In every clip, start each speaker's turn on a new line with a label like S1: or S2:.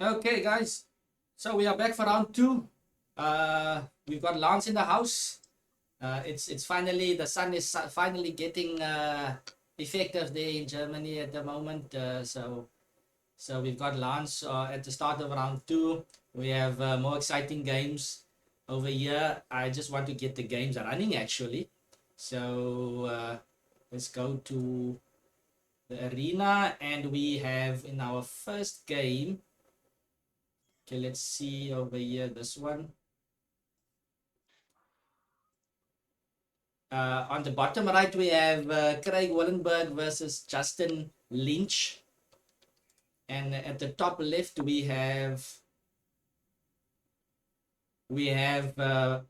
S1: Okay, guys. So we are back for round two. We've got Lance in the house. It's finally the sun is finally getting effective there in Germany at the moment. So we've got Lance at the start of round two. We have more exciting games over here. I just want to get the games running actually. So let's go to the arena, and we have in our first game. Okay, let's see over here, this one. On the bottom right, we have Craig Wallenberg versus Justin Lynch. And at the top left, we have Watu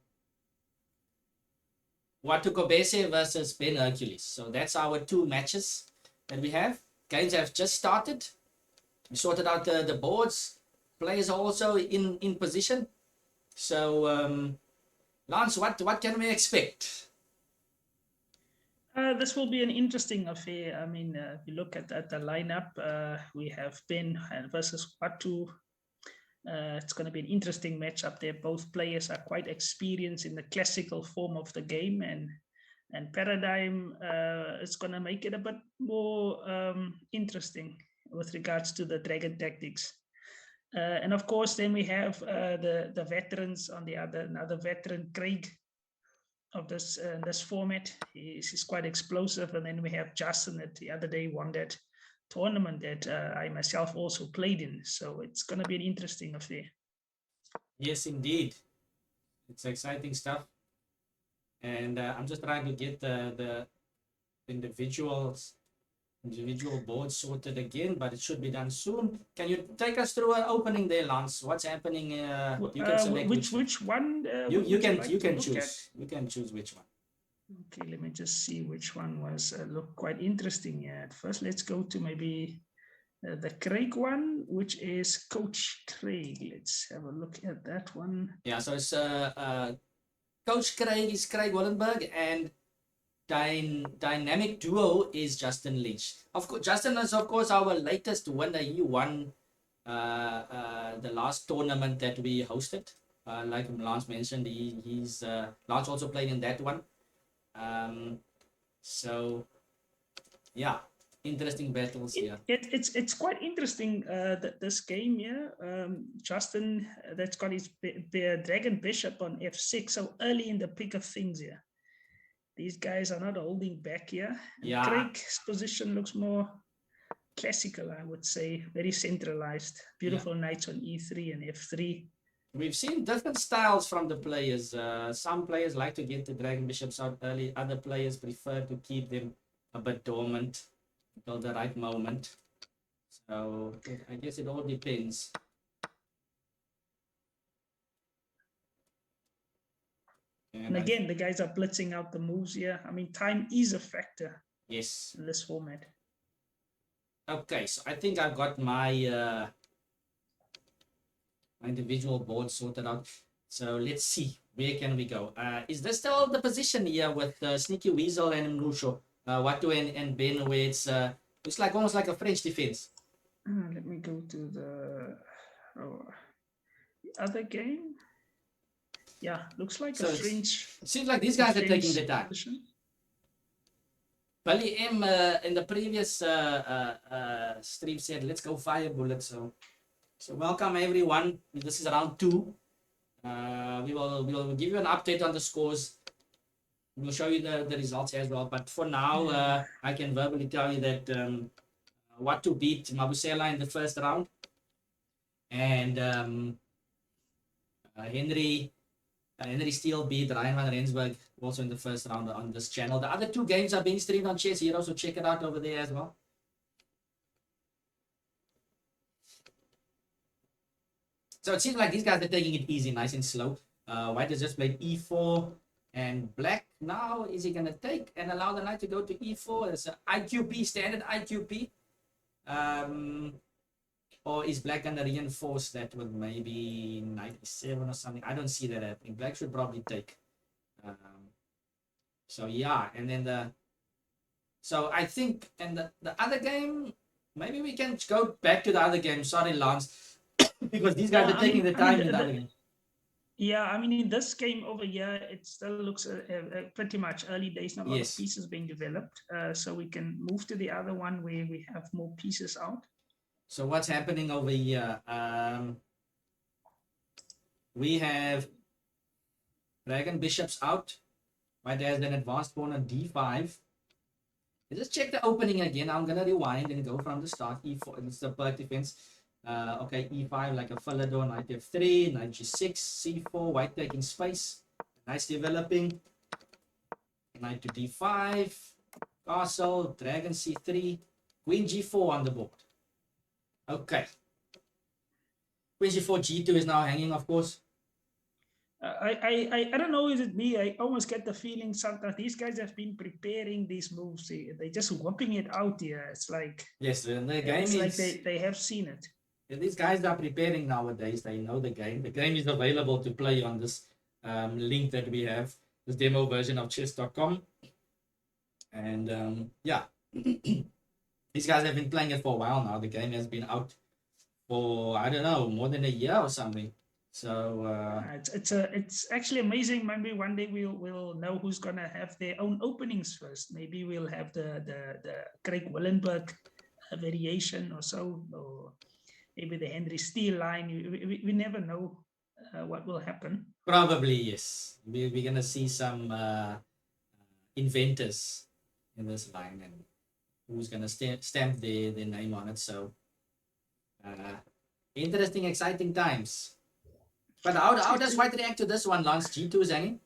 S1: Kobese versus Ben Hercules. So that's our two matches that we have. Games have just started. We sorted out the boards. Players are also in position. So, Lance, what can we expect?
S2: This will be an interesting affair. I mean, if you look at the lineup, we have Ben versus Watu. It's going to be an interesting matchup there. Both players are quite experienced in the classical form of the game, and Paradigm is going to make it a bit more interesting with regards to the Dragon tactics. And of course, then we have the veterans on the another veteran, Craig, of this format. He's quite explosive. And then we have Justin that the other day won that tournament that I myself also played in. So it's going to be an interesting affair.
S1: Yes, indeed. It's exciting stuff. And I'm just trying to get the individual boards sorted again, but it should be done soon. Can you take us through an opening there, Lance? What's happening? You can select
S2: which one.
S1: You can choose. You can choose which one.
S2: Okay, let me just see which one was look quite interesting. Yeah, first let's go to maybe the Craig one, which is Coach Craig. Let's have a look at that one.
S1: Yeah, so it's Coach Craig is Craig Wallenberg, and dynamic duo is Justin Lynch. Of course, Justin is of course our latest winner. He won the last tournament that we hosted. Like Lance mentioned, he's Lance also played in that one. So yeah, interesting battles here.
S2: It's quite interesting this game. Yeah, Justin that's got his Dragon Bishop on f6, so early in the pick of things here. These guys are not holding back here.
S1: Yeah.
S2: Craig's position looks more classical, I would say, very centralized. Beautiful knights on e3 and f3.
S1: We've seen different styles from the players. Some players like to get the Dragon Bishops out early. Other players prefer to keep them a bit dormant until the right moment. So I guess it all depends.
S2: And again, the guys are blitzing out the moves here. I mean, time is a factor.
S1: Yes.
S2: In this format.
S1: Okay, so I think I've got my my individual board sorted out. So let's see, where can we go? Is this still the position here with Sneaky Weasel and Mrusho, Watu and Ben, where it's looks like almost like a French defense?
S2: Let me go to the other game. Yeah, looks like
S1: so
S2: a French.
S1: It seems like these guys are taking the time. Billy M in the previous stream said, "Let's go fire bullets." So welcome everyone. This is round two. We will give you an update on the scores. We'll show you the results as well. But for now, I can verbally tell you that Watu beat Mabusela in the first round, and Henry Steele beat Ryan van Rensburg also in the first round on this channel. The other two games are being streamed on Chess30, so check it out over there as well. So it seems like these guys are taking it easy, nice and slow. White has just played e4, and black now, is he going to take and allow the knight to go to e4? It's an IQP, standard IQP. Or is black going to reinforce that with maybe knight e7 or something? I don't see that happening. Black should probably take. So yeah, and then so I think, and the other game, maybe we can go back to the other game. Sorry, Lance. because these guys
S2: Yeah,
S1: are taking the time in the other game.
S2: Yeah, I mean, in this game over here, it still looks pretty much early days, not a lot of
S1: Yes.
S2: pieces being developed. So we can move to the other one where we have more pieces out.
S1: So what's happening over here? We have Dragon Bishops out. White has an advanced pawn on d5. Let's just check the opening again. I'm gonna rewind and go from the start. E4, it's the perk defense. Okay, e5 like a Philidor, knight f3, knight g6, c4, white taking space. Nice developing. Knight to d5, castle, dragon c3, queen g4 on the board. Okay. Queen g4, g2 is now hanging, of course.
S2: I don't know, is it me? I almost get the feeling sometimes these guys have been preparing these moves. They're just whopping it out here. It's like,
S1: yes, the game
S2: it's
S1: is
S2: like they have seen it.
S1: These guys are preparing nowadays. They know the game. The game is available to play on this link that we have, this demo version of chess.com. And yeah, these guys have been playing it for a while now. The game has been out for, I don't know, more than a year or something. So
S2: it's actually amazing. Maybe one day we'll know who's gonna have their own openings first. Maybe we'll have the Craig Willenberg variation or so, or maybe the Henry Steele line. We never know what will happen.
S1: Probably, yes. We're going to see some inventors in this line and who's going to stamp their name on it. So, interesting, exciting times. But how does White react to this one, Lance? G2 is hanging?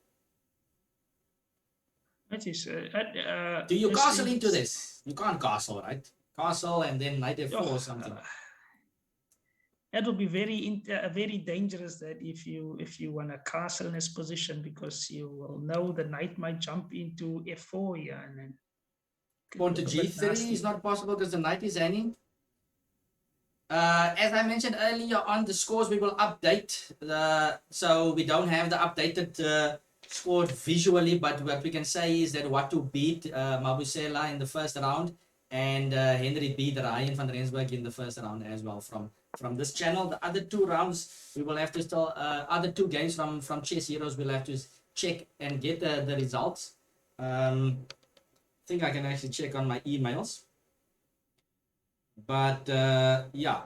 S2: That is,
S1: do you castle into this? You can't castle, right? Castle and then knight f4 or something.
S2: That would be very dangerous. That if you want to castle in this position, because you will know the knight might jump into f4 here, and then
S1: pawn to g3 is not possible because the knight is hanging. As I mentioned earlier on, the scores we will update. So we don't have the updated score visually, but what we can say is that Watu beat Mabusela in the first round, and Henry beat Ryan van Rensburg in the first round as well from this channel. The other two rounds we will have to still other two games from Chess Heroes we'll have to check and get the results. I think I can actually check on my emails. But yeah.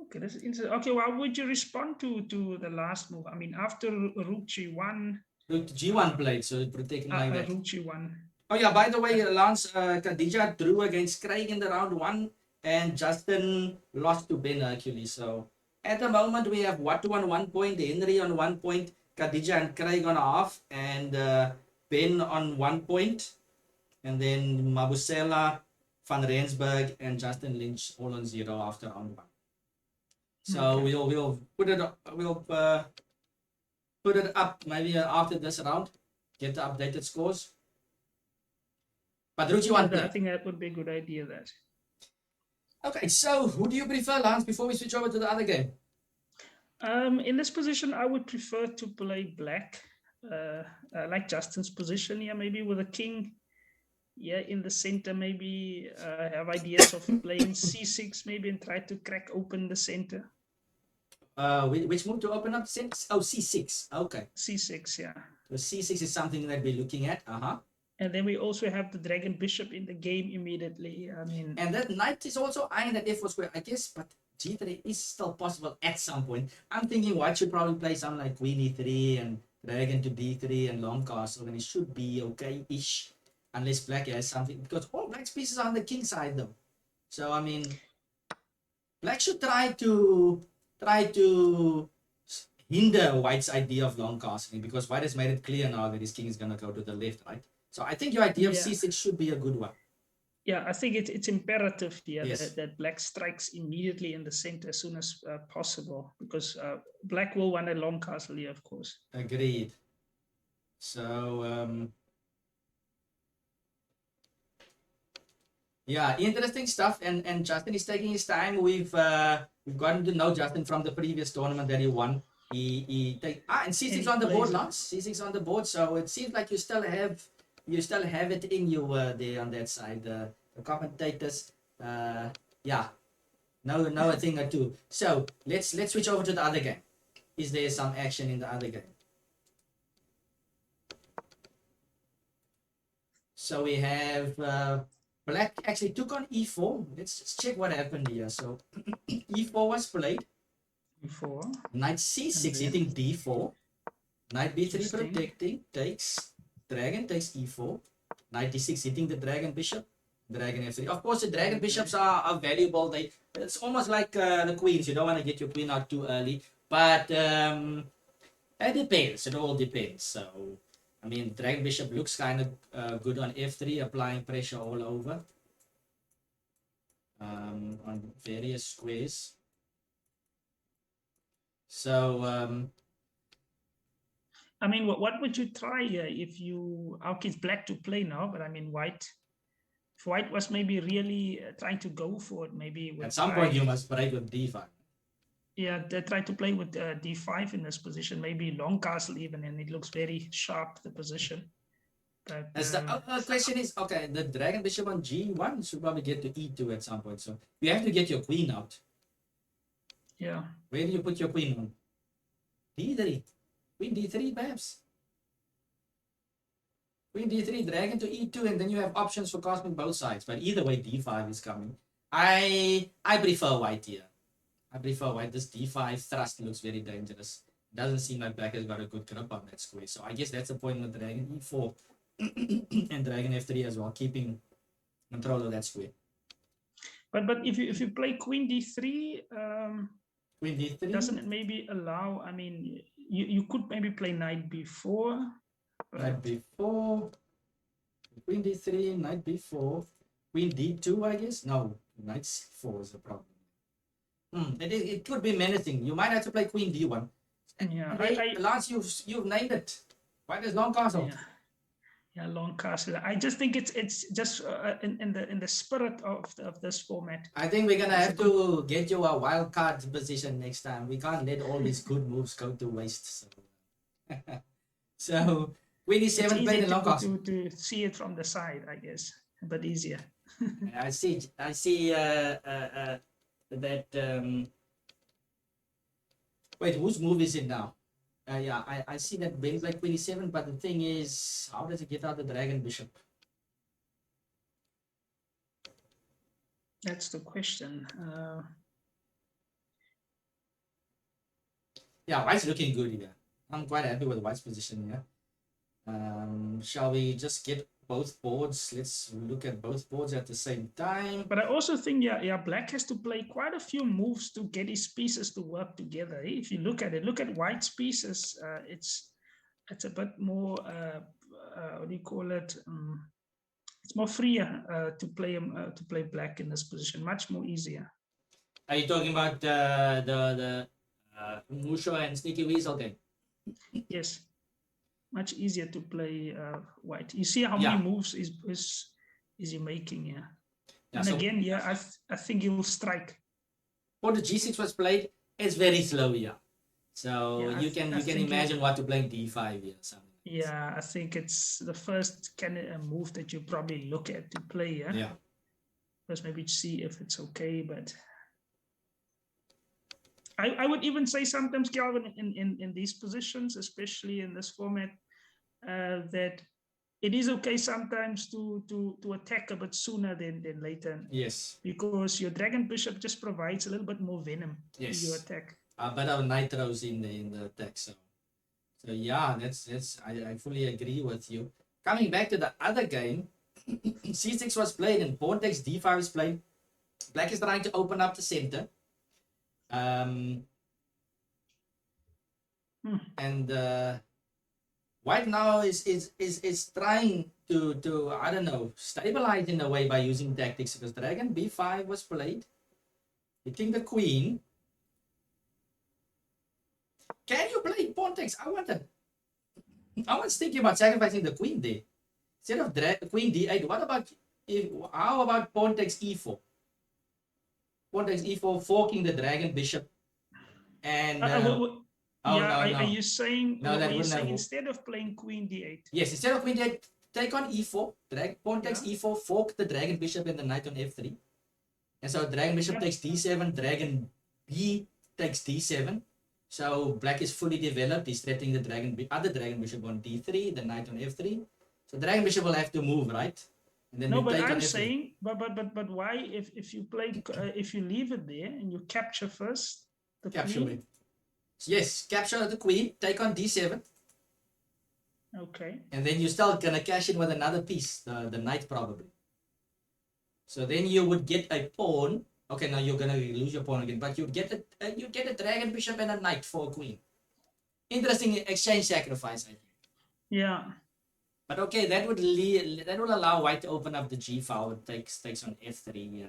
S2: Okay, that's interesting. Okay, well, would you respond to the last move? I mean, after Rook G1.
S1: Rook G1 played, so protecting like that.
S2: Rook G1.
S1: Oh yeah, by the way, Lance, Khadija drew against Craig in the round 1, and Justin lost to Ben Hercules. So at the moment we have Watu on 1 point, Henry on 1 point, Khadija and Craig on half, and Ben on 1 point, and then Mabusela, Van Rensburg, and Justin Lynch all on 0 after round 1. So okay. we'll put it up maybe after this round, get the updated scores. But Ruchi one play.
S2: I think that would be a good idea. That.
S1: Okay, so who do you prefer, Lance? Before we switch over to the other game.
S2: In this position, I would prefer to play black. Like Justin's position here, maybe with a king. Yeah, in the center, maybe have ideas of playing c6, maybe, and try to crack open the center.
S1: Which move to open up? Oh, c6. Okay.
S2: c6, yeah.
S1: So c6 is something that we're looking at.
S2: And then we also have the dragon bishop in the game immediately. I mean,
S1: and that knight is also eyeing that f4 square, I guess, but g3 is still possible at some point. I'm thinking White should probably play something like queen e3 and dragon to d3 and long castle, and it should be okay-ish, unless Black has something, because all Black's pieces are on the king side though. So I mean, Black should try to hinder White's idea of long castling, because White has made it clear now that his king is going to go to the left, right? So I think your idea of c6 should be a good one.
S2: Yeah, I think it's imperative here that Black strikes immediately in the center as soon as possible, because Black will want a long castle here, of course.
S1: Agreed. So yeah, interesting stuff, and Justin is taking his time. We've gotten to know Justin from the previous tournament that he won. He and c6 on the board, Lance. C6 on the board, so it seems like you still have it in you there on that side. The commentators, yeah, know a thing or two. So let's switch over to the other game. Is there some action in the other game? So we have black actually took on e4. Let's just check what happened here. So e4 was played.
S2: Before.
S1: Knight c6 hitting d4. Knight b3
S2: Interesting.
S1: protecting. Takes. Dragon takes e4. Knight d6 hitting the dragon bishop. Dragon f3. Of course, the dragon bishops are valuable. It's almost like the queens. You don't want to get your queen out too early. But it depends. It all depends. So, I mean, dragon bishop looks kind of good on f3, applying pressure all over on various squares. So,
S2: I mean, what would you try here if you? Okay, it's black to play now, but I mean, white. If white was maybe really trying to go for it, maybe
S1: at some point you must break with d5.
S2: Yeah, they try to play with d5 in this position, maybe long castle even, and it looks very sharp, the position. But
S1: the question is, okay, the dragon bishop on g1 should probably get to e2 at some point. So you have to get your queen out.
S2: Yeah.
S1: Where do you put your queen on? d3. Queen d3 perhaps. Queen d3, dragon to e2, and then you have options for costing both sides. But either way, d5 is coming. I prefer white here. I prefer white. This d5 thrust looks very dangerous. Doesn't seem like black has got a good grip on that square. So I guess that's the point with dragon e4 and dragon f3 as well, keeping control of that square.
S2: But if you play queen d3,
S1: queen d3
S2: doesn't it maybe allow? I mean, you could maybe play knight b4.
S1: Knight b4, queen d3, knight b4, queen d2, I guess. No, knight c4 is the problem. It could be menacing. You might have to play queen d1.
S2: Yeah,
S1: Lance, you've named it. Why does long castle?
S2: Yeah, long castle. I just think it's just in the spirit of this format.
S1: I think we're gonna have to get you a wild card position next time. We can't let all these good moves go to waste. So queen d7 played in long castle.
S2: To see it from the side, I guess, but easier.
S1: I see that wait, whose move is it now? Yeah, I see that Ben played queen e7, but the thing is, how does it get out the dragon bishop?
S2: That's the question.
S1: Yeah, white's looking good here. I'm quite happy with white's position here. Shall we just get both boards? Let's look at both boards at the same time.
S2: But I also think, yeah, black has to play quite a few moves to get his pieces to work together. If you look at white's pieces, it's a bit more, what do you call it? It's more freer to play black in this position, much more easier.
S1: Are you talking about the Musho and Sneaky Weasel game?
S2: Yes. Much easier to play white. You see how many moves is he making here? Yeah, and so again, I think he will strike.
S1: When the g6 was played, it's very slow here. So you can imagine what to play in d5 here. Something.
S2: Yeah, I think it's the first move that you probably look at to play. Yeah. First, maybe see if it's okay, but I would even say sometimes, Kelvin, in these positions, especially in this format, that it is okay sometimes to attack a bit sooner than later.
S1: Yes.
S2: Because your dragon bishop just provides a little bit more venom to your attack.
S1: A bit of nitros in the attack. So yeah, that's I fully agree with you. Coming back to the other game, c6 was played and pawn takes d5 is played. Black is trying to open up the center. And white now is trying to I don't know, stabilize in a way by using tactics, because dragon b5 was played, hitting the queen. Can you play pawn takes? I was thinking about sacrificing the queen there instead of queen d8. How about pawn takes e4? Pawn takes e4, forking the dragon bishop, and
S2: are you saying instead of playing queen d8?
S1: Yes, instead of queen d8, take on e4, pawn takes e4, fork the dragon bishop and the knight on f3. And so dragon bishop takes d7, dragon b takes d7. So black is fully developed. He's threatening the other dragon bishop on d3, the knight on f3. So dragon bishop will have to move, right? And then
S2: No,
S1: we
S2: but
S1: take on
S2: I'm
S1: f3.
S2: saying, but why if you play if you leave it there and you capture first the
S1: Capture
S2: queen?
S1: it. Yes, capture the queen, take on d7.
S2: Okay.
S1: And then you're still gonna cash in with another piece, the knight probably. So then you would get a pawn. Okay, now you're gonna lose your pawn again, but you get a dragon bishop and a knight for a queen. Interesting exchange sacrifice, I think.
S2: Yeah.
S1: But okay, that would allow white to open up the g file. It takes on f3.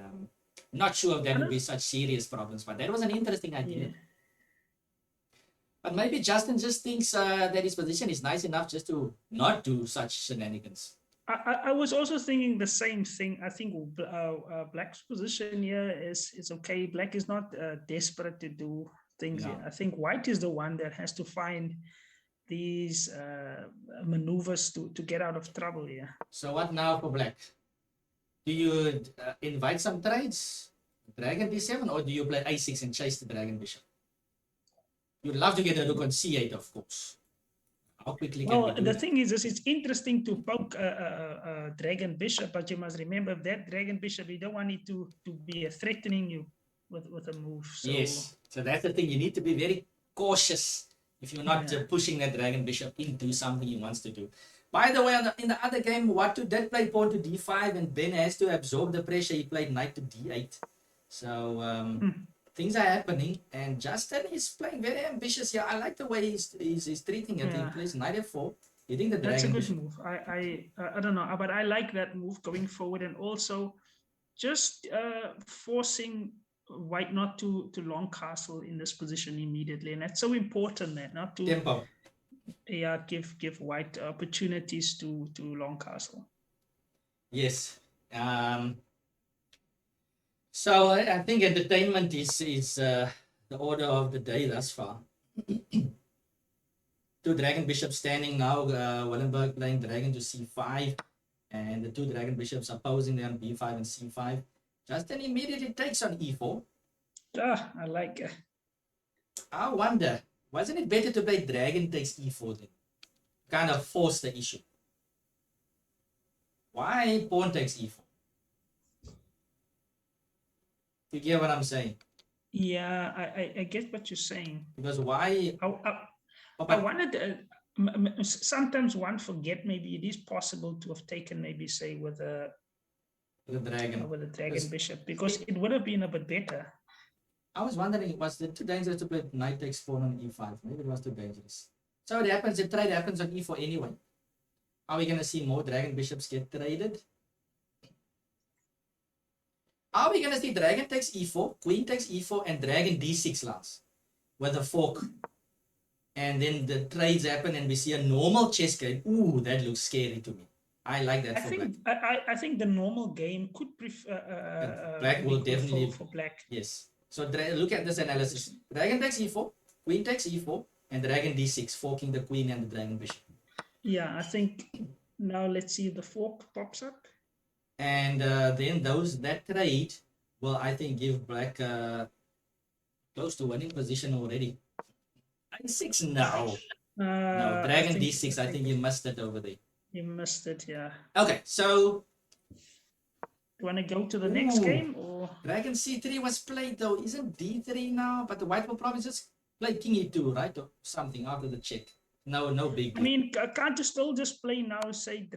S1: Not sure if that would be such serious problems, but that was an interesting idea.
S2: Yeah.
S1: But maybe Justin just thinks that his position is nice enough just to not do such shenanigans.
S2: I was also thinking the same thing. I think Black's position here is okay. Black is not desperate to do things here. I think White is the one that has to find these maneuvers to get out of trouble here.
S1: So what now for Black? Do you invite some trades, dragon d7, or do you play a6 and chase the dragon bishop? You'd love to get a rook on c8, of course. How quickly can we do
S2: the
S1: that?
S2: thing is, it's interesting to poke a dragon bishop, but you must remember that dragon bishop, you don't want it to be threatening you with a move. So.
S1: Yes, so that's the thing. You need to be very cautious if you're not pushing that dragon bishop into something he wants to do. By the way, in the other game, Watu did play pawn to d5, and Ben has to absorb the pressure. He played knight to d8. So things are happening, and Justin is playing very ambitious here. I like the way he's treating it. He plays knight f4. You think the dragon
S2: That's a good
S1: bishop.
S2: move. I don't know, but I like that move going forward, and also just forcing White not to long castle in this position immediately, and that's so important that not to
S1: Tempo.
S2: give White opportunities to long castle.
S1: Yes. So I think entertainment is the order of the day thus far. Two dragon bishops standing now. Wallenberg playing dragon to c5, and the two dragon bishops opposing them b5 and c5. Justin immediately takes on e4.
S2: I like it.
S1: I wonder, wasn't it better to play dragon takes e4 then? Kind of force the issue. Why pawn takes e4? You get what I'm saying?
S2: Yeah, I get what you're saying.
S1: Because why?
S2: I wanted. Sometimes one forget maybe it is possible to have taken maybe say with a
S1: dragon
S2: bishop, because it would have been a bit better.
S1: I was wondering, was it too dangerous to play knight takes pawn on e5? Maybe it was too dangerous. So it happens. The trade happens on e4 anyway. Are we gonna see more dragon bishops get traded? Are we gonna see dragon takes e4, queen takes e4, and dragon d6 last with a fork? And then the trades happen, and we see a normal chess game. Ooh, that looks scary to me. I like that.
S2: I think the normal game could prefer
S1: black will definitely
S2: for black.
S1: Yes. So look at this analysis. Dragon takes e4, queen takes e4, and dragon d6, forking the queen and the dragon bishop.
S2: Yeah, I think now let's see if the fork pops up.
S1: And then that trade will, I think, give black close to winning position already. I6 no. No, dragon d6. I think you missed it over there.
S2: You missed it, yeah.
S1: Okay, so
S2: you want to go to the next game, or
S1: dragon c3 was played though? Isn't d3 now? But the white will probably just play king e2, right, or something after the check. No big deal.
S2: I mean, can't you still just play now? Say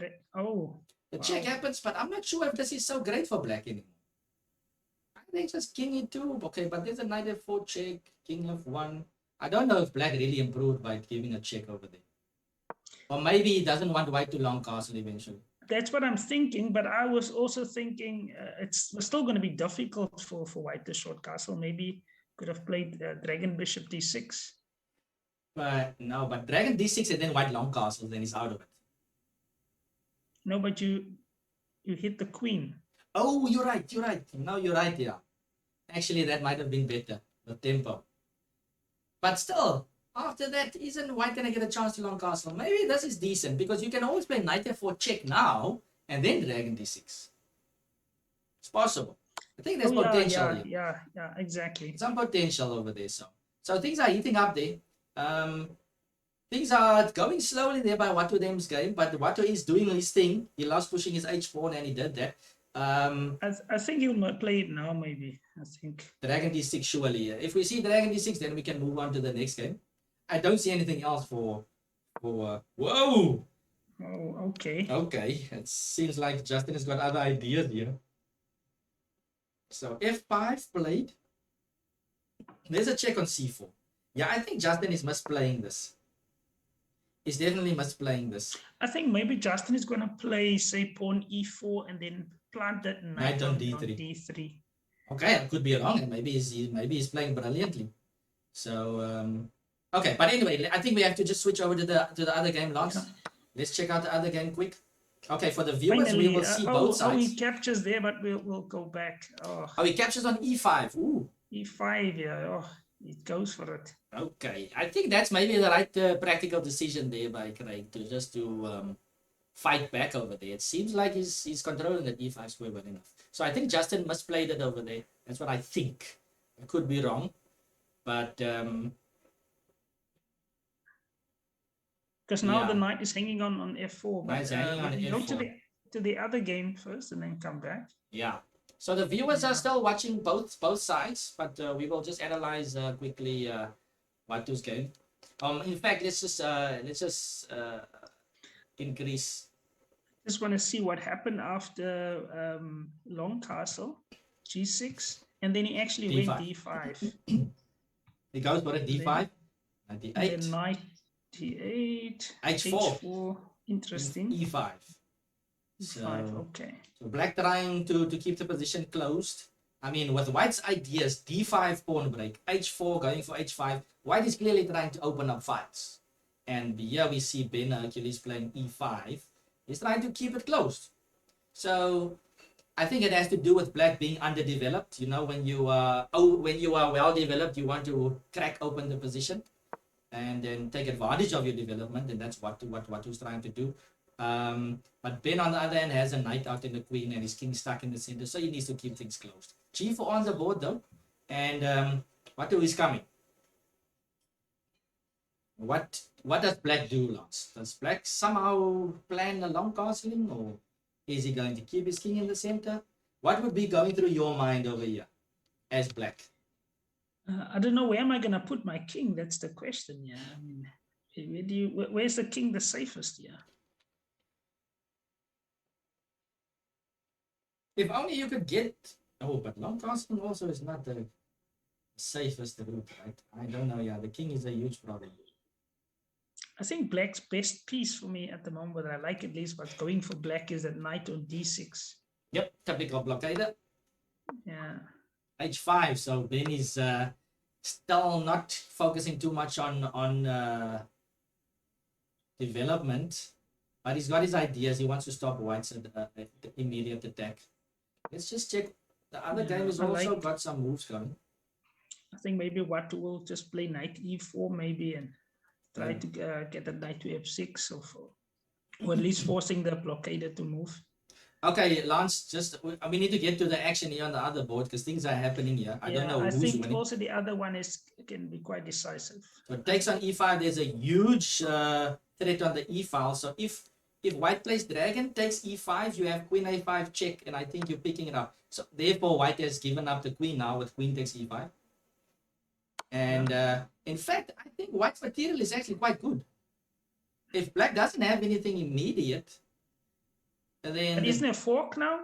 S1: the check happens, but I'm not sure if this is so great for black anymore. I think just king e2, okay, but there's a knight f4 check, king f1. I don't know if black really improved by giving a check over there. Or maybe he doesn't want white to long castle eventually.
S2: That's what I'm thinking, but I was also thinking it's still going to be difficult for white to short castle. Maybe could have played dragon bishop d6.
S1: But no, but dragon d6 and then white long castle, then he's out of it.
S2: No, but you hit the queen.
S1: Oh, you're right. No, you're right, yeah. Actually, that might have been better, the tempo. But still, after that, isn't white going to get a chance to long castle? Maybe this is decent, because you can always play knight f4 check now, and then dragon d6. It's possible. I think there's
S2: Oh yeah,
S1: potential
S2: yeah,
S1: here.
S2: yeah, exactly.
S1: Some potential over there. So things are heating up there. Things are going slowly there by Watu Dem's game, but Watu is doing his thing. He loves pushing his h4 and he did that.
S2: I think you might play it now, maybe. I think
S1: Dragon d6 surely. If we see Dragon d6, then we can move on to the next game. I don't see anything else for whoa.
S2: Oh, okay.
S1: Okay, it seems like Justin has got other ideas here. So f5 played. There's a check on c4. Yeah, I think Justin is misplaying this. He's definitely misplaying this.
S2: I think maybe Justin is going to play, say, pawn e4 and then plant that knight on d3.
S1: Okay, I could be wrong, and maybe he's playing brilliantly. So okay, but anyway, I think we have to just switch over to the other game, Lance. Yeah. Let's check out the other game quick. Okay, for the viewers, we will see both sides.
S2: Oh, he captures there, but we'll go back. Oh,
S1: he captures on e5. Ooh.
S2: e5, yeah. Oh, it goes for it.
S1: Okay, I think that's maybe the right practical decision there by Craig to fight back over there. It seems like he's controlling the e5 square well enough. So I think Justin must play that over there. That's what I think. I could be wrong, but
S2: because now the knight is hanging on f4. But
S1: knight's hanging on f4.
S2: Go to the other game first and then come back.
S1: Yeah. So the viewers are still watching both sides, but we will just analyze quickly Watu's game. In fact, let's just increase.
S2: Just want to see what happened after long castle, g6, and then he actually
S1: d5.
S2: went d5.
S1: He goes for a d5,
S2: and d8. Knight d8, h4. Interesting.
S1: e5.
S2: So, okay.
S1: So black trying to keep the position closed. I mean, with white's ideas, d5 pawn break, h4 going for h5. White is clearly trying to open up fights. And here we see Ben Hercules playing e5. He's trying to keep it closed. So I think it has to do with black being underdeveloped. You know, when you are well developed, you want to crack open the position and then take advantage of your development, and that's what Watu's trying to do. But Ben, on the other hand, has a knight out in the queen and his king stuck in the center, so he needs to keep things closed. G4 on the board though, and Watu is coming. What does black do, Lance? Does black somehow plan a long castling, or is he going to keep his king in the center? What would be going through your mind over here as black?
S2: I don't know, where am I going to put my king? That's the question. Yeah, I mean, where's the king the safest? Yeah.
S1: If only you could get. Oh, but long casting also is not the safest route, right? I don't know. Yeah, the king is a huge problem.
S2: I think black's best piece for me at the moment, I like at least what's going for black, is that knight on d6.
S1: Yep, typical blockade.
S2: Yeah.
S1: h5. So Ben is still not focusing too much on development, but he's got his ideas. He wants to stop white's immediate attack. Let's just check. The other game has also got some moves going.
S2: I think maybe Watu will just play knight e4 maybe and try to get the knight to f6 or at least forcing the blockader to move.
S1: Okay, Lance, we need to get to the action here on the other board because things are happening here. I don't know who's winning. I think
S2: also the other one can be quite decisive.
S1: So it takes on e5. There's a huge threat on the e file. So if white plays dragon, takes e5, you have queen a5 check, and I think you're picking it up. So therefore, white has given up the queen now with queen takes e5. And in fact, I think white's material is actually quite good. If black doesn't have anything immediate, then...
S2: But isn't there a fork now?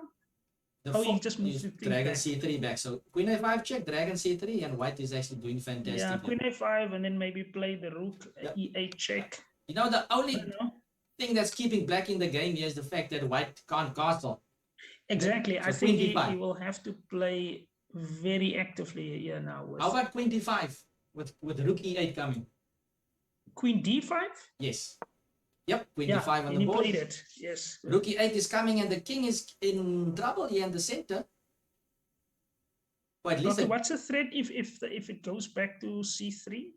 S1: He just moved dragon back. C3 back. So queen a5 check, dragon c3, and white is actually doing fantastic.
S2: Yeah, queen a5, and then maybe play the rook e8 check.
S1: You know, the only thing that's keeping black in the game here is the fact that white can't castle.
S2: Exactly. So I think he will have to play very actively here now.
S1: How about queen d5 with rook e8 coming?
S2: Queen d5?
S1: Yes. Yep, queen d5 on the board.
S2: Played it. Yes.
S1: Rook e8 is coming, and the king is in trouble here in the center. Well,
S2: okay, what's the threat if it goes back to c3?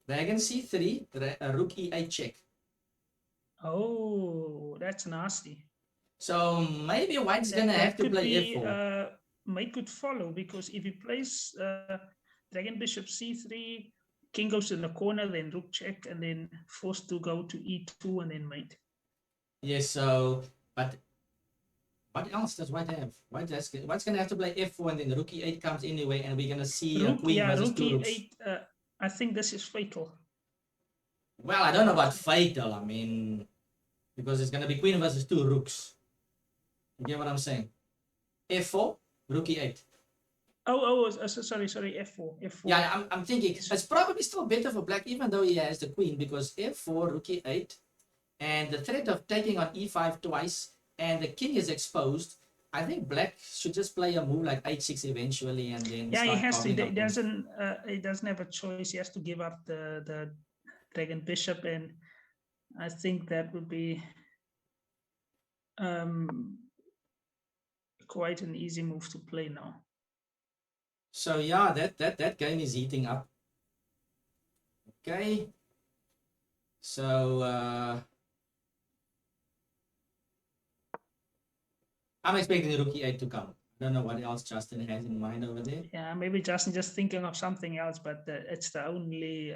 S1: Dragon c3, rook e8 check.
S2: Oh, that's nasty.
S1: So maybe white's gonna have to play f4.
S2: mate could follow, because if he plays dragon bishop c3, king goes to the corner, then rook check, and then forced to go to e2 and then mate.
S1: Yes, so, but what else does white have? White's going to have to play f4 and then rook e8 comes anyway, and we're going to see a queen versus
S2: rook
S1: two rooks.
S2: e8, I think this is fatal.
S1: Well, I don't know about fatal. I mean, because it's going to be queen versus two rooks. You get what I'm saying? f4, rook e8.
S2: Sorry, f4.
S1: Yeah, I'm thinking it's probably still better for black, even though he has the queen, because f4, rook e8, and the threat of taking on e5 twice, and the king is exposed. I think black should just play a move like h6 eventually, and then
S2: yeah, he
S1: start
S2: has to.
S1: carving up
S2: He doesn't have a choice. He has to give up the dragon bishop, and I think that would be quite an easy move to play now.
S1: So yeah, that game is heating up. Okay. So I'm expecting the rook e8 to come. I don't know what else Justin has in mind over there.
S2: Yeah, maybe Justin just thinking of something else, but it's the only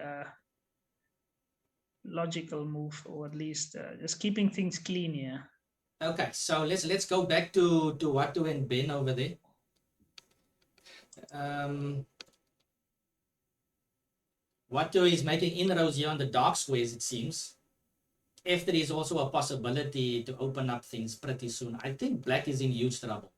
S2: logical move, or at least just keeping things clean here.
S1: Okay, so let's go back to Watu and Ben over there. Watu is making inroads here on the dark squares, it seems. F3 is also a possibility to open up things pretty soon. I think black is in huge trouble.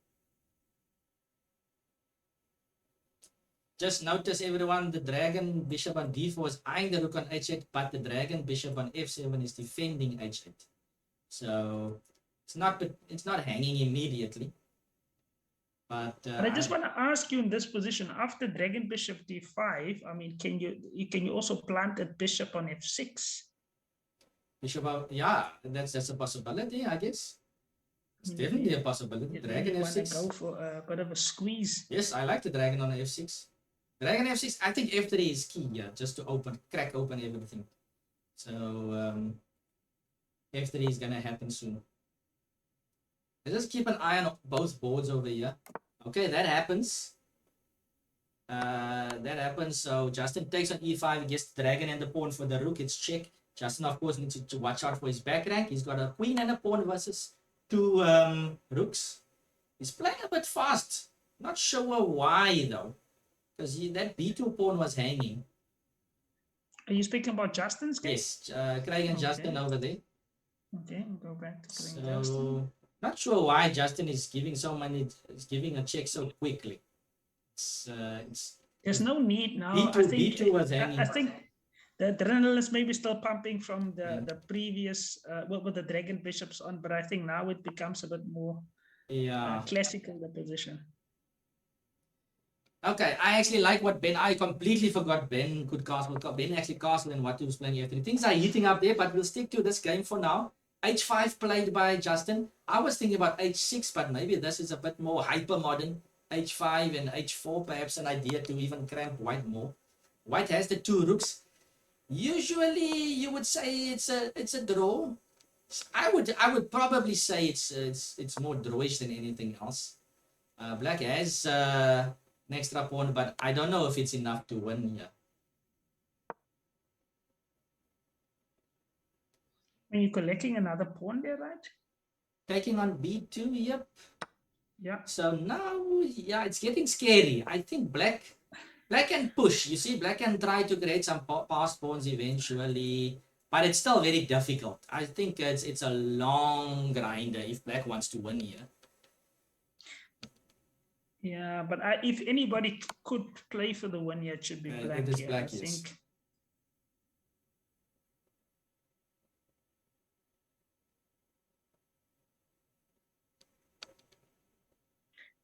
S1: Just notice, everyone, the dragon bishop on d4 is eyeing the rook on h8, but the dragon bishop on f7 is defending h8. So it's not hanging immediately. But
S2: I just want to ask you, in this position, after dragon bishop d5, I mean, can you also plant a bishop on f6?
S1: Bishop, yeah, that's a possibility, I guess. It's definitely a possibility. Dragon f6.
S2: Go for a bit of a squeeze.
S1: Yes, I like the dragon on f6. Dragon f6. I think f3 is key, yeah, just to crack open everything. So f3 is gonna happen soon. Let's just keep an eye on both boards over here. Okay, that happens. So Justin takes on e5, gets the dragon and the pawn for the rook. It's check. Justin, of course, needs to watch out for his back rank. He's got a queen and a pawn versus two rooks. He's playing a bit fast. Not sure why, though. Because that b2 pawn was hanging.
S2: Are you speaking about Justin's game?
S1: Yes, Craig and Justin over there.
S2: Okay, we'll go back to Craig and Justin.
S1: Not sure why Justin is giving a check so quickly.
S2: There's no need now.
S1: B2 was hanging.
S2: I think the adrenaline is maybe still pumping from the previous with the dragon bishops on, but I think now it becomes a bit more classical, the position.
S1: Okay, I actually like what Ben. I completely forgot Ben could castle. Ben actually castled and Watu was playing f3. Things are heating up there, but we'll stick to this game for now. h5 played by Justin. I was thinking about h6, but maybe this is a bit more hyper modern. h5 and h4, perhaps an idea to even cramp white more. White has the two rooks. Usually, you would say it's a draw. I would probably say it's more drawish than anything else. Black has an extra pawn, but I don't know if it's enough to win here.
S2: Are you collecting another pawn there, right?
S1: Taking on b2, yep.
S2: Yeah.
S1: So now, yeah, it's getting scary. I think black can push. You see, black can try to create some passed pawns eventually, but it's still very difficult. I think it's a long grinder if black wants to win here.
S2: Yeah, but if anybody could play for the win here, it should be black.
S1: It is black, I think.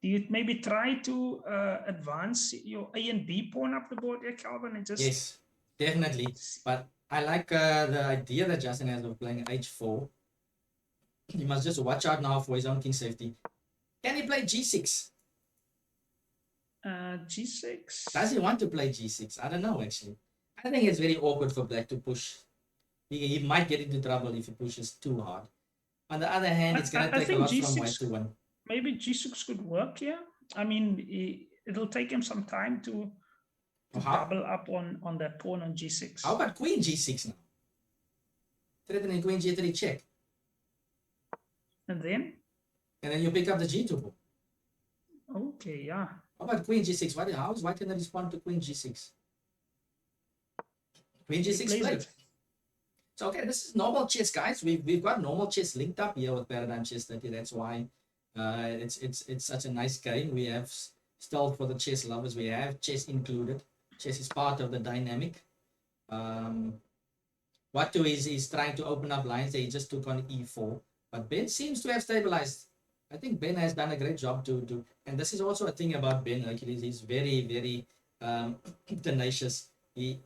S2: Do you maybe try to advance your A and B pawn up the board here, Calvin? And just...
S1: Yes, definitely. But I like the idea that Justin has of playing h4. He must just watch out now for his own king safety. Can he play g6?
S2: G6.
S1: Does he want to play g6? I don't know, actually. I think it's very awkward for black to push. He might get into trouble if he pushes too hard. On the other hand, it's going to take a lot from white to win.
S2: Maybe g6 could work here. I mean, it'll take him some time to
S1: How,
S2: double up on that pawn on g6.
S1: how about queen g6 now? Threatening queen g3 check.
S2: And then?
S1: And then you pick up the g2 pawn.
S2: Okay, yeah.
S1: How about queen g6? How is white going to respond to queen g6? Queen g6 played. So okay, this is normal chess, guys. We've got normal chess linked up here with Paradigm Chess30. That's why it's such a nice game. We have stealth for the chess lovers. We have chess included. Chess is part of the dynamic. Watu is trying to open up lines. They just took on e4, but Ben seems to have stabilized. I think Ben has done a great job to and this is also a thing about Ben Hercules. He's very tenacious. He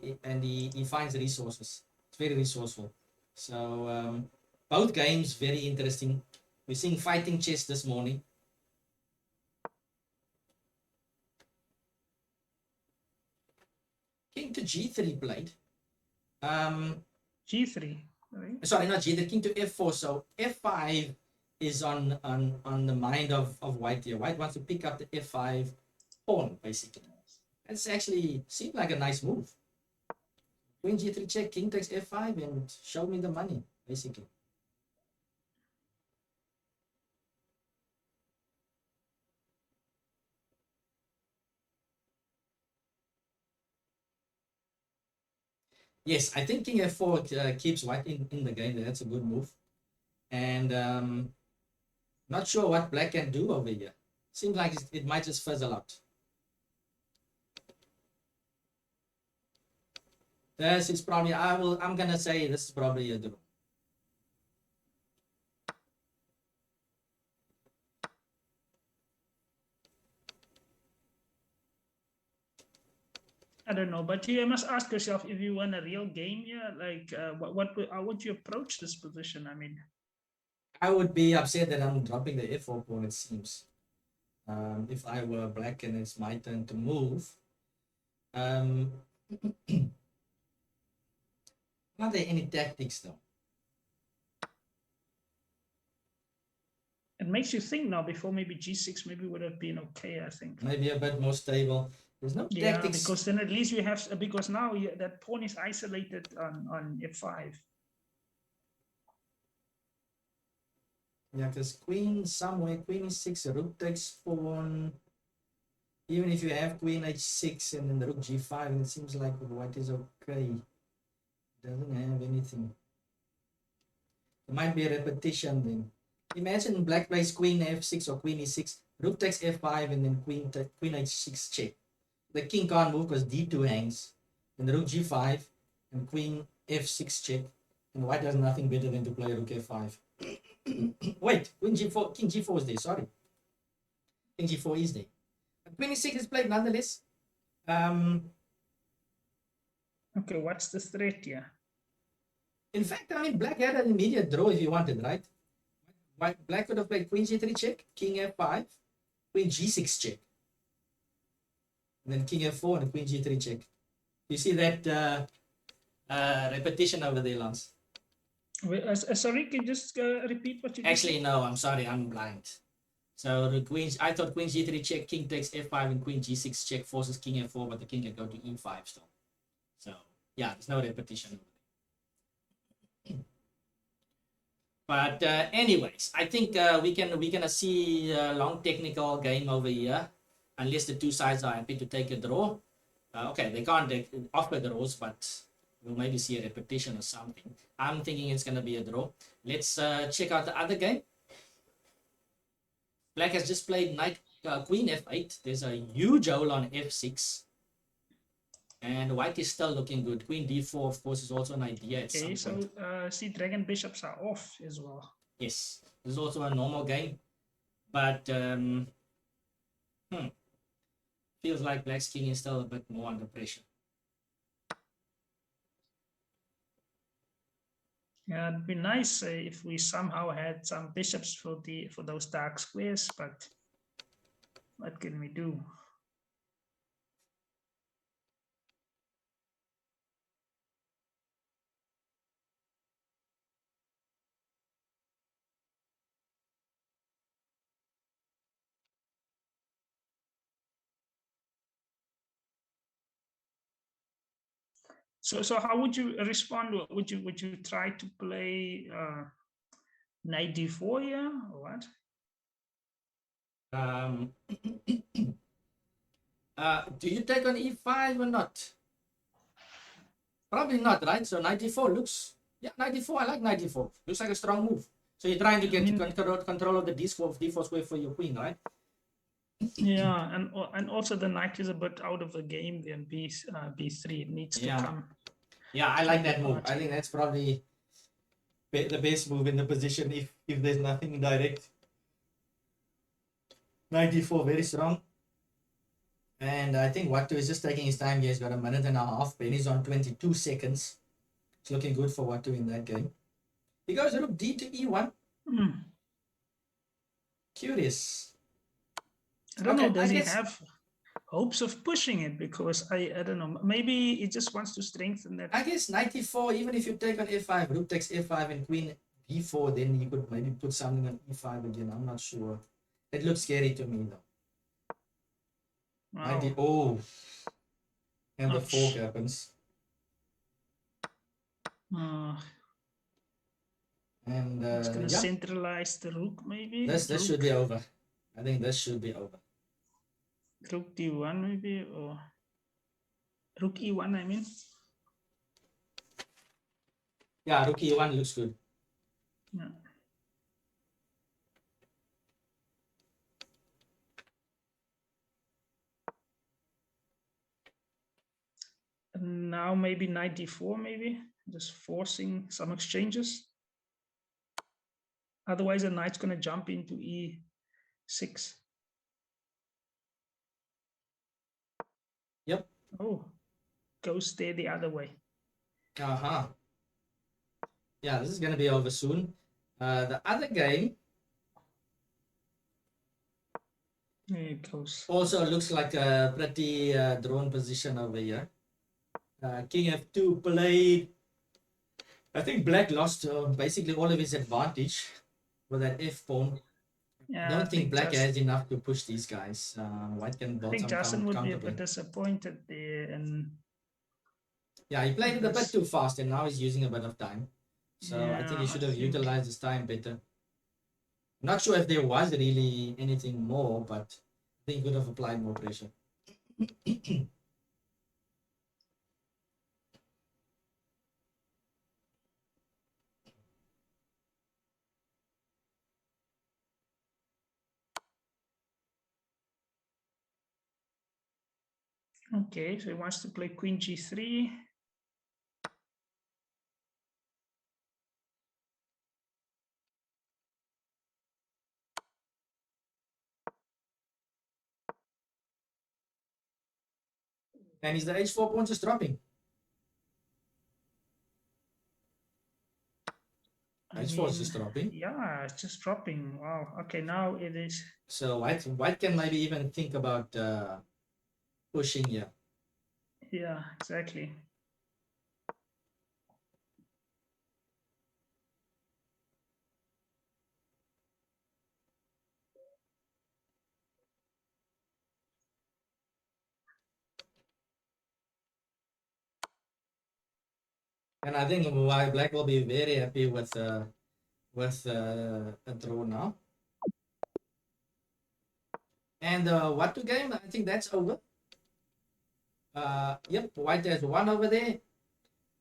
S1: finds resources. It's very resourceful. So both games very interesting. We're seeing fighting chess this morning. King to g3 played.
S2: G3. Right?
S1: Sorry, not g3. King to f4. So f5 is on the mind of white here. White wants to pick up the f5 pawn, basically. It's actually seemed like a nice move. Queen g3 check, king takes f5, and show me the money, basically. Yes, I think king f4 keeps white in the game. That's a good move. And not sure what black can do over here. Seems like it might just fizzle out. This is probably, I'm gonna say this is probably a draw.
S2: I don't know, but you must ask yourself if you won a real game here, like how would you approach this position? I mean,
S1: I would be upset that I'm dropping the f4 pawn, it seems. If I were black and it's my turn to move. Are there any tactics though?
S2: it makes you think now. Before maybe g6 maybe would have been okay. I think
S1: maybe a bit more stable. There's no tactics.
S2: Because then at least you have, because now that pawn is isolated on f5.
S1: Yeah, because queen somewhere, queen e6, rook takes pawn. Even if you have queen h6 and then the rook g5, and it seems like white is okay. Doesn't have anything. There might be a repetition then. Imagine black plays queen f6 or queen e6, rook takes f5, and then queen h6 check. The king can't move because d2 hangs. And the rook g5 and queen f6 check. And white has nothing better than to play rook f5. Wait, queen g4, king g4 is there, sorry. King g4 is there. But queen e6 is played nonetheless.
S2: Okay, what's the threat here?
S1: In fact, I mean, black had an immediate draw if you wanted, right? Black could have played queen g3 check, king f5, queen g6 check. And then king f4 and queen g3 check. You see that repetition over there, Lance?
S2: Sorry, can you just repeat what you
S1: Actually, no, I'm sorry, I'm blind. So the queen, I thought queen g3 check, king takes f5, and queen g6 check forces king f4, but the king can go to e5 still. So yeah, there's no repetition. But anyways, I think we're gonna see a long technical game over here, unless the two sides are happy to take a draw. Okay, they can't offer draws, but we'll maybe see a repetition or something. I'm thinking it's gonna be a draw. Let's check out the other game. Black has just played knight queen f8. There's a huge hole on f6. And white is still looking good. Queen d4, of course, is also an idea at some point.
S2: See, dragon bishops are off as well.
S1: Yes, this is also a normal game. But feels like black's king is still a bit more under pressure.
S2: Yeah, it'd be nice if we somehow had some bishops for those dark squares, but what can we do? So how would you respond? Would you try to play knight d4 here or what?
S1: Do you take on e5 or not? Probably not, right? So 94 looks, yeah, 94. I like 94. Looks like a strong move. So you're trying to get control of the d4 square for your queen, right?
S2: Yeah, and also the knight is a bit out of the game. Then b3 it needs to come.
S1: Yeah, I like that move. I think that's probably the best move in the position if there's nothing direct. 94, very strong. And I think Watu is just taking his time here. He's got a minute and a half. Benny's on 22 seconds. It's looking good for Watu in that game. He goes rook d to e1. Curious.
S2: I don't know. Does he have hopes of pushing it? Because I don't know. Maybe he just wants to strengthen that.
S1: I guess 94, even if you take on f5, rook takes f5 and queen d4, then you could maybe put something on e5 again. I'm not sure. It looks scary to me though.
S2: Wow.
S1: Oh. And the fork happens. And
S2: it's gonna centralize the rook, maybe.
S1: This should be over. I think this should be over.
S2: Rook d1 maybe, or rook e1, I mean.
S1: Yeah, rook e1 looks good.
S2: Yeah. And now maybe knight d4, maybe just forcing some exchanges. Otherwise, the knight's going to jump into e6.
S1: Yep.
S2: Oh, goes there the other way.
S1: Yeah, this is going to be over soon. The other game
S2: there it goes.
S1: Also looks like a pretty drawn position over here. King f2 played. I think Black lost basically all of his advantage with that f pawn.
S2: Yeah,
S1: I don't think Black has enough to push these guys. White can build some counter. I think
S2: Justin would be a bit disappointed there. And
S1: yeah, he played it a bit too fast, and now he's using a bit of time. So yeah, I think he should have utilized his time better. I'm not sure if there was really anything more, but I think he could have applied more pressure.
S2: Okay, so he wants to play queen g3.
S1: And is the h4 pawn just dropping? h4 is just dropping.
S2: Yeah, it's just dropping. Wow. Okay, now it is.
S1: So white can maybe even think about pushing here.
S2: Yeah, exactly.
S1: And I think Black will be very happy with a draw now. And Watu game, I think that's over. Yep, White has one over there.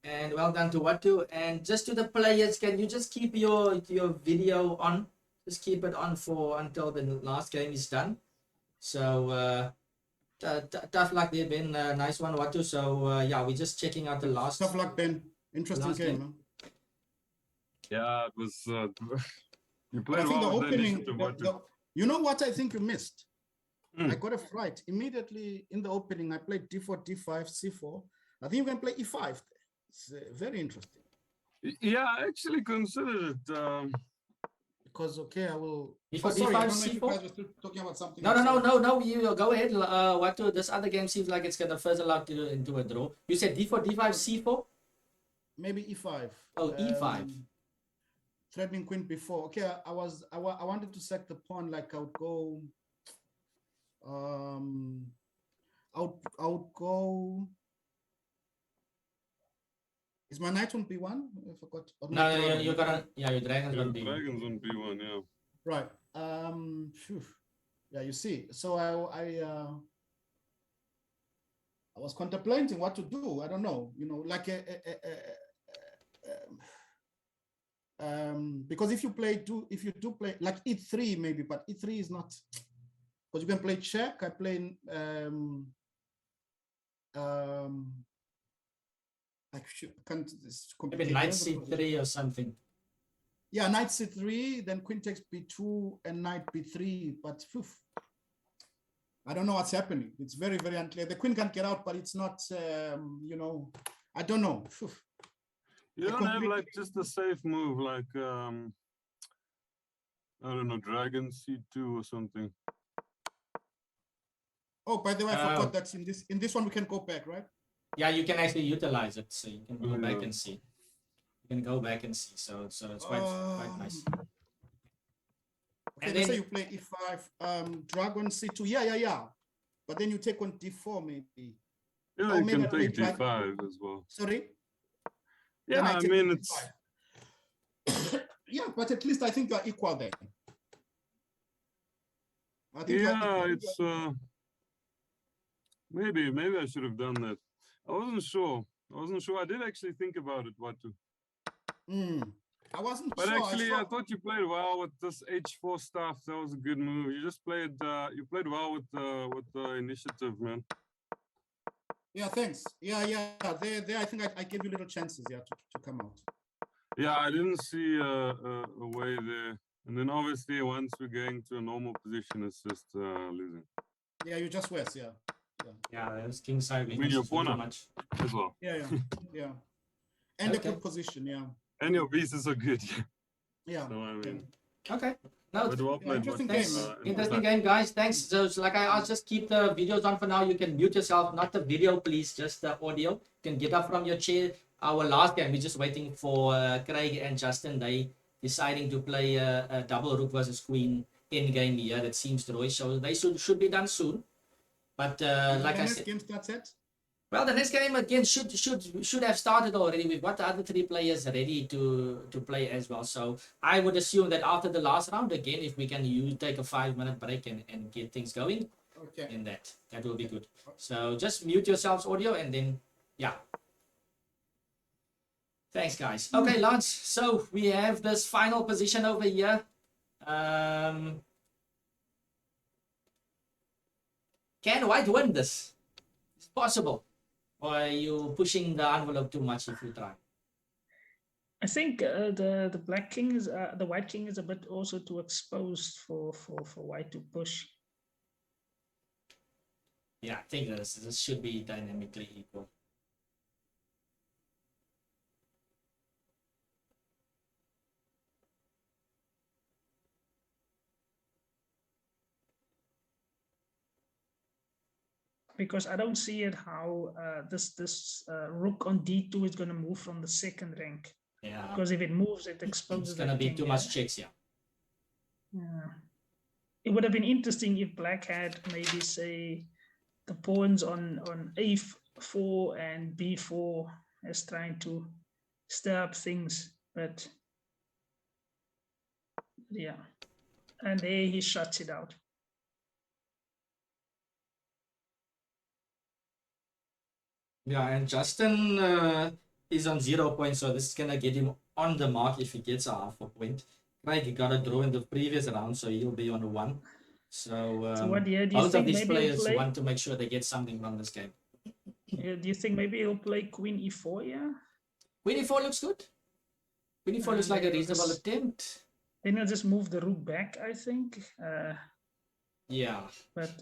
S1: And well done to Watu. And just to the players, can you just keep your video on? Just keep it on for until the last game is done. So tough luck there, Ben. Nice one, Watu. So yeah, we're just checking out the last.
S3: Tough luck, Ben. Interesting game. Huh?
S4: Yeah, it was. You played
S3: I think
S4: well
S3: the opening. You know what I think you missed? I got a fright immediately in the opening. I played d4, d5, c4. I think you can play e5. It's very interesting.
S4: Yeah, I actually considered it.
S3: Because okay, I will.
S1: D4,
S3: sorry,
S1: D5,
S3: I don't know if you
S1: C4?
S3: guys were still talking about something.
S1: No. You go ahead. Watu, this other game seems like it's gonna fizzle out into a draw. You said D4, D5, C4.
S3: Maybe e5.
S1: Oh, e5.
S3: Threatening queen before. Okay, I wanted to sack the pawn. Like I would go. I would go. Is my knight on b1? I forgot. Or
S1: No,
S3: my dragon?
S1: you're gonna, yeah, your dragon's
S4: Yeah,
S1: gonna be.
S4: dragons on B1, yeah.
S3: Right. Phew. Yeah, you see. So I was contemplating what to do. I don't know. You know, like because if you do play like e3 maybe, but e3 is not, because you can play check. I play can't it's
S1: Maybe
S3: complicated.
S1: knight
S3: There's a
S1: c3
S3: position.
S1: or something.
S3: Yeah, knight c3, then queen takes b2 and knight b3. But phew, I don't know what's happening. It's very, very unclear. The queen can't get out, but it's not, you know, I don't know. Phew.
S4: You
S3: I
S4: don't have
S3: completely-
S4: like just a safe move like I don't know, dragon C2 or something.
S3: Oh, by the way, I
S1: Oh.
S3: forgot that in this one we can go back, right?
S1: Yeah, you can actually utilize it, so you can go back
S4: Yeah.
S1: and see. You can go back and see. So it's quite nice.
S3: Okay,
S1: And
S3: let's say
S1: then-
S3: you play e5, dragon c2. Yeah. But then you take on d4 maybe.
S4: Yeah,
S3: Oh,
S4: you
S3: maybe
S4: can
S3: I play
S4: take
S3: dragon.
S4: D5 as well.
S3: Sorry.
S4: Yeah,
S3: Then
S4: I
S3: take
S4: mean
S3: on
S4: it's
S3: d5. Yeah, but at least I think you're equal then. I think you're
S4: yeah,
S3: equal.
S4: it's maybe I should have done that. I wasn't sure. I did actually think about it, what to.
S3: I wasn't
S4: But
S3: sure.
S4: actually, I thought you played well with this H4 stuff. That was a good move. You just played. You played well with the initiative, man.
S3: Yeah, thanks. Yeah. There. I think I gave you little chances, yeah, to come out.
S4: Yeah, I didn't see a way there. And then obviously, once we're going to a normal position, it's just losing
S3: Yeah, you just West, yeah.
S1: Yeah, there's king side
S4: mean,
S1: weakness
S4: your
S1: is too
S4: corner.
S1: much.
S4: as well.
S3: Yeah. And a
S1: Okay.
S3: good position, yeah.
S4: And your pieces are good.
S3: Yeah.
S4: So I mean,
S1: Okay. No,
S4: but well played.
S3: interesting
S4: but,
S3: game.
S1: thanks.
S4: it
S1: Interesting
S4: was
S1: game, guys. Thanks. So it's like I'll just keep the videos on for now. You can mute yourself, not the video, please, just the audio. You can get up from your chair. Our last game, we're just waiting for Craig and Justin. They deciding to play a double rook versus queen in game here. That seems to Roy. So they should be done soon. But like I said,
S3: game starts at?
S1: well, the next game again should have started already. We've got the other 3 players ready to play as well. So I would assume that after the last round, again, if we can take a 5-minute break and get things going,
S3: Okay.
S1: then that will be good. So just mute yourselves audio and then yeah. Thanks, guys. Okay, Lance. So we have this final position over here. Can White win this? It's possible. Or are you pushing the envelope too much if you try?
S2: I think the black king is the white king is a bit also too exposed for white to push.
S1: Yeah, I think this should be dynamically equal.
S2: Because I don't see it how this rook on d2 is going to move from the second rank.
S1: Yeah,
S2: Because if it moves, it exposes.
S1: it's gonna
S2: the
S1: be
S2: king,
S1: too much checks. Yeah.
S2: Yeah. It would have been interesting if black had maybe say the pawns on a4 and b4 as trying to stir up things, but yeah, and there he shuts it out.
S1: Yeah, and Justin is on 0 points, so this is gonna get him on the mark if he gets a half a point. Right, he got a draw in the previous round, so he'll be on 1. So,
S2: So what year do you
S1: both of
S2: think
S1: these
S2: maybe he'll
S1: players
S2: play?
S1: want to make sure they get something from this game.
S2: Do you think maybe he'll play queen e4? Yeah.
S1: Queen e4 looks good. Queen e4 looks like a
S2: maybe
S1: reasonable
S2: this-
S1: attempt.
S2: Then he'll just move the rook back, I think.
S1: Yeah.
S2: But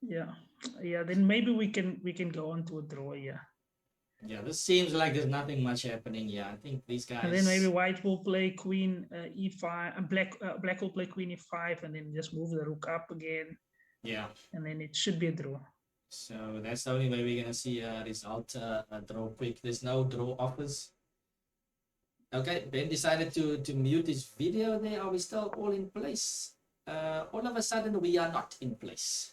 S2: yeah. Then maybe we can go on to a draw. Yeah.
S1: Yeah, this seems like there's nothing much happening here. I think these guys.
S2: And then maybe white will play queen e5, and black will play queen e5, and then just move the rook up again,
S1: Yeah.
S2: and then it should be a draw.
S1: So that's the only way we're gonna see a result, a draw quick. There's no draw offers. Okay, Ben decided to mute his video there. Are we still all in place? All of a sudden we are not in place.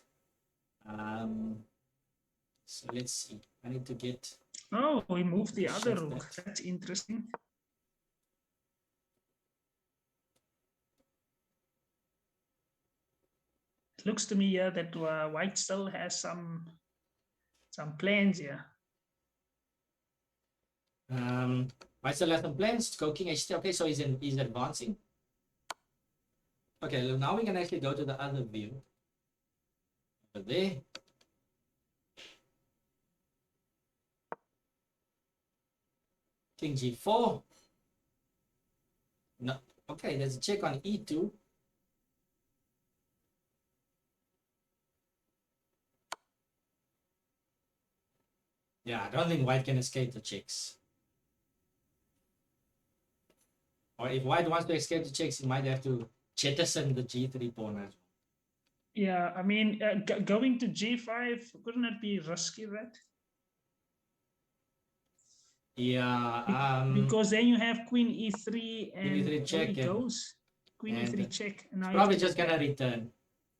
S1: So let's see. I need to get.
S2: Oh, we moved the other
S1: Shift
S2: rook.
S1: that.
S2: That's interesting. It looks to me here that white still has some plans here.
S1: White still has some plans. Go king h3. Okay, so he's advancing. Okay, now we can actually go to the other view. Over there. King g4. No. Okay, there's a check on e2. Yeah, I don't think white can escape the checks. Or if white wants to escape the checks, he might have to jettison the g3 pawn as well.
S2: Yeah, I mean, going to g5, wouldn't it be risky, right?
S1: Yeah.
S2: Because then you have queen e3 and
S1: E3
S2: there
S1: check
S2: he
S1: and-
S2: goes. Queen
S1: and
S2: e3 check. And now
S1: It's
S2: you have
S1: probably
S2: to
S1: just
S2: go
S1: gonna
S2: back.
S1: return.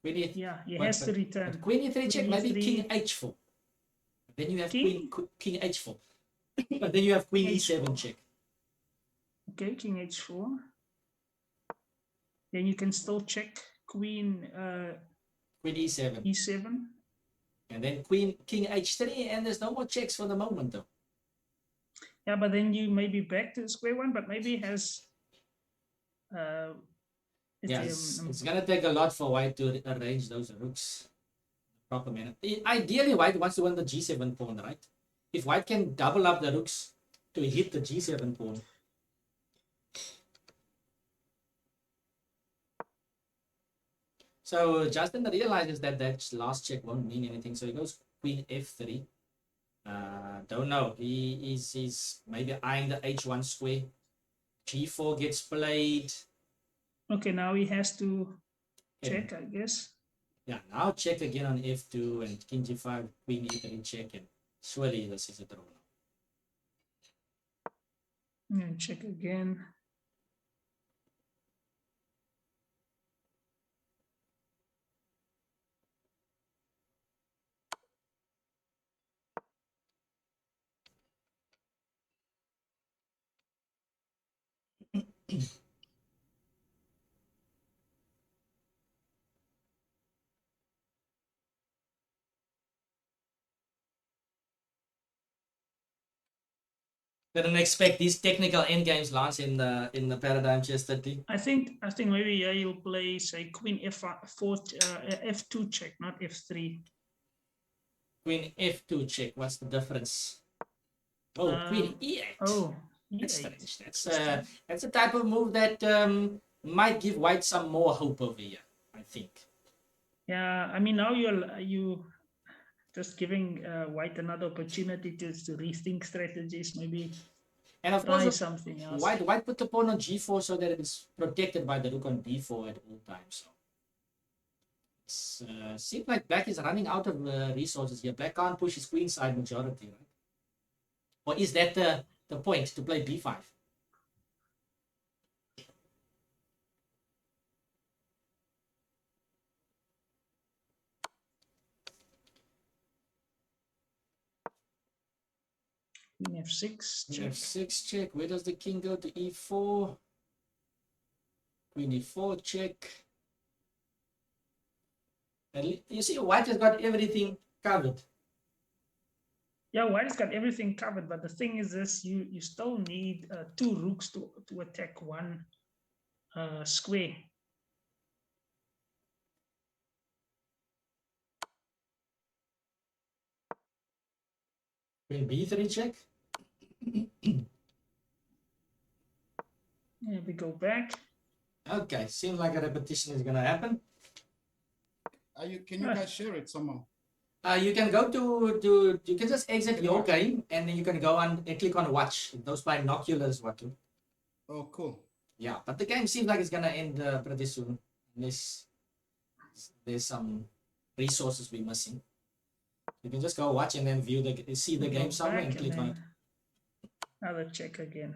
S1: Queen e3.
S2: Yeah, he
S1: but-
S2: has to
S1: but-
S2: return.
S1: But queen e3 check,
S2: Queen
S1: maybe
S2: e3.
S1: king h4. Then you have
S2: King?
S1: queen h4. But then you have queen e7
S2: H4.
S1: check.
S2: Okay, king h4. Then you can still check queen
S1: Queen e7.
S2: e7.
S1: And then king h3, and there's no more checks for the moment though.
S2: Yeah, but then you may be back to square one, but maybe has
S1: Yeah, it's gonna take a lot for white to arrange those rooks proper manner. Ideally, white wants to win the g7 pawn, right? If white can double up the rooks to hit the g7 pawn. So Justin realizes that last check won't mean anything, so he goes queen f3. Don't know. He's maybe eyeing the h1 square. g4 gets played.
S2: okay, now he has to
S1: And-
S2: check, I guess.
S1: Yeah, now check again on f2 and king g5, queen e3 check, and surely this is a draw.
S2: And check again.
S1: Didn't expect these technical endgames launch in the paradigm Chess30.
S2: I think maybe yeah, you'll play say queen f4 f2 check, not f3.
S1: Queen f2 check. What's the difference? Oh, queen e8.
S2: Oh,
S1: That's
S2: e8.
S1: strange. That's a type of move that might give white some more hope over here, I think.
S2: Yeah, I mean now you just giving white another opportunity to rethink strategies, maybe
S1: And of
S2: try
S1: course,
S2: something else.
S1: white put the pawn on g4 so that it is protected by the rook on b4 at all times. So it seems like black is running out of resources here. Black can't push his queen side majority, right? Or is that the point to play b5?
S2: Queen f6 check.
S1: f6 check. Where does the king go to e4? Queen e4 check. And you see, white has got everything covered.
S2: Yeah, white's got everything covered, but the thing is this: you still need two rooks to attack one square.
S1: Queen b3 check.
S2: Yeah, we go back.
S1: Okay, seems like a repetition is gonna happen.
S3: Can you guys share it somehow?
S1: You can go to you can just exit your game and then you can go on and click on watch. Those binoculars, what to?
S3: Oh, cool.
S1: Yeah, but the game seems like it's gonna end pretty soon, unless there's some resources we're missing. You can just go watch and then see the
S2: We
S1: game
S2: go
S1: somewhere
S2: back
S1: and click on it.
S2: then another check again.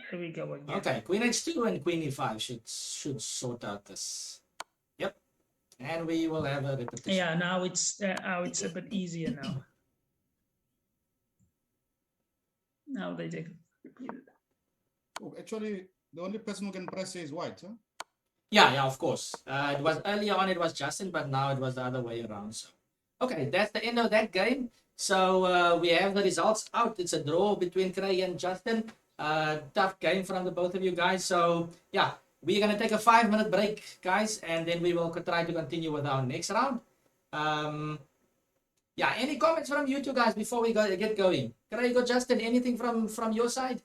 S2: Here we go again.
S1: Okay, queen h2 and queen e5 should sort out this. Yep, And we will have a repetition.
S2: Yeah, now it's a bit easier now. Now they take repeated.
S3: Oh, actually, the only person who can press is white, huh?
S1: Yeah, of course. It was earlier on, it was Justin, but now it was the other way around. So, okay, that's the end of that game. So we have the results out. It's a draw between Craig and Justin. Tough game from the both of you guys. So yeah, we're gonna take a 5-minute break, guys, and then we will try to continue with our next round. Yeah, any comments from you two guys before we get going? Craig or Justin, anything from your side?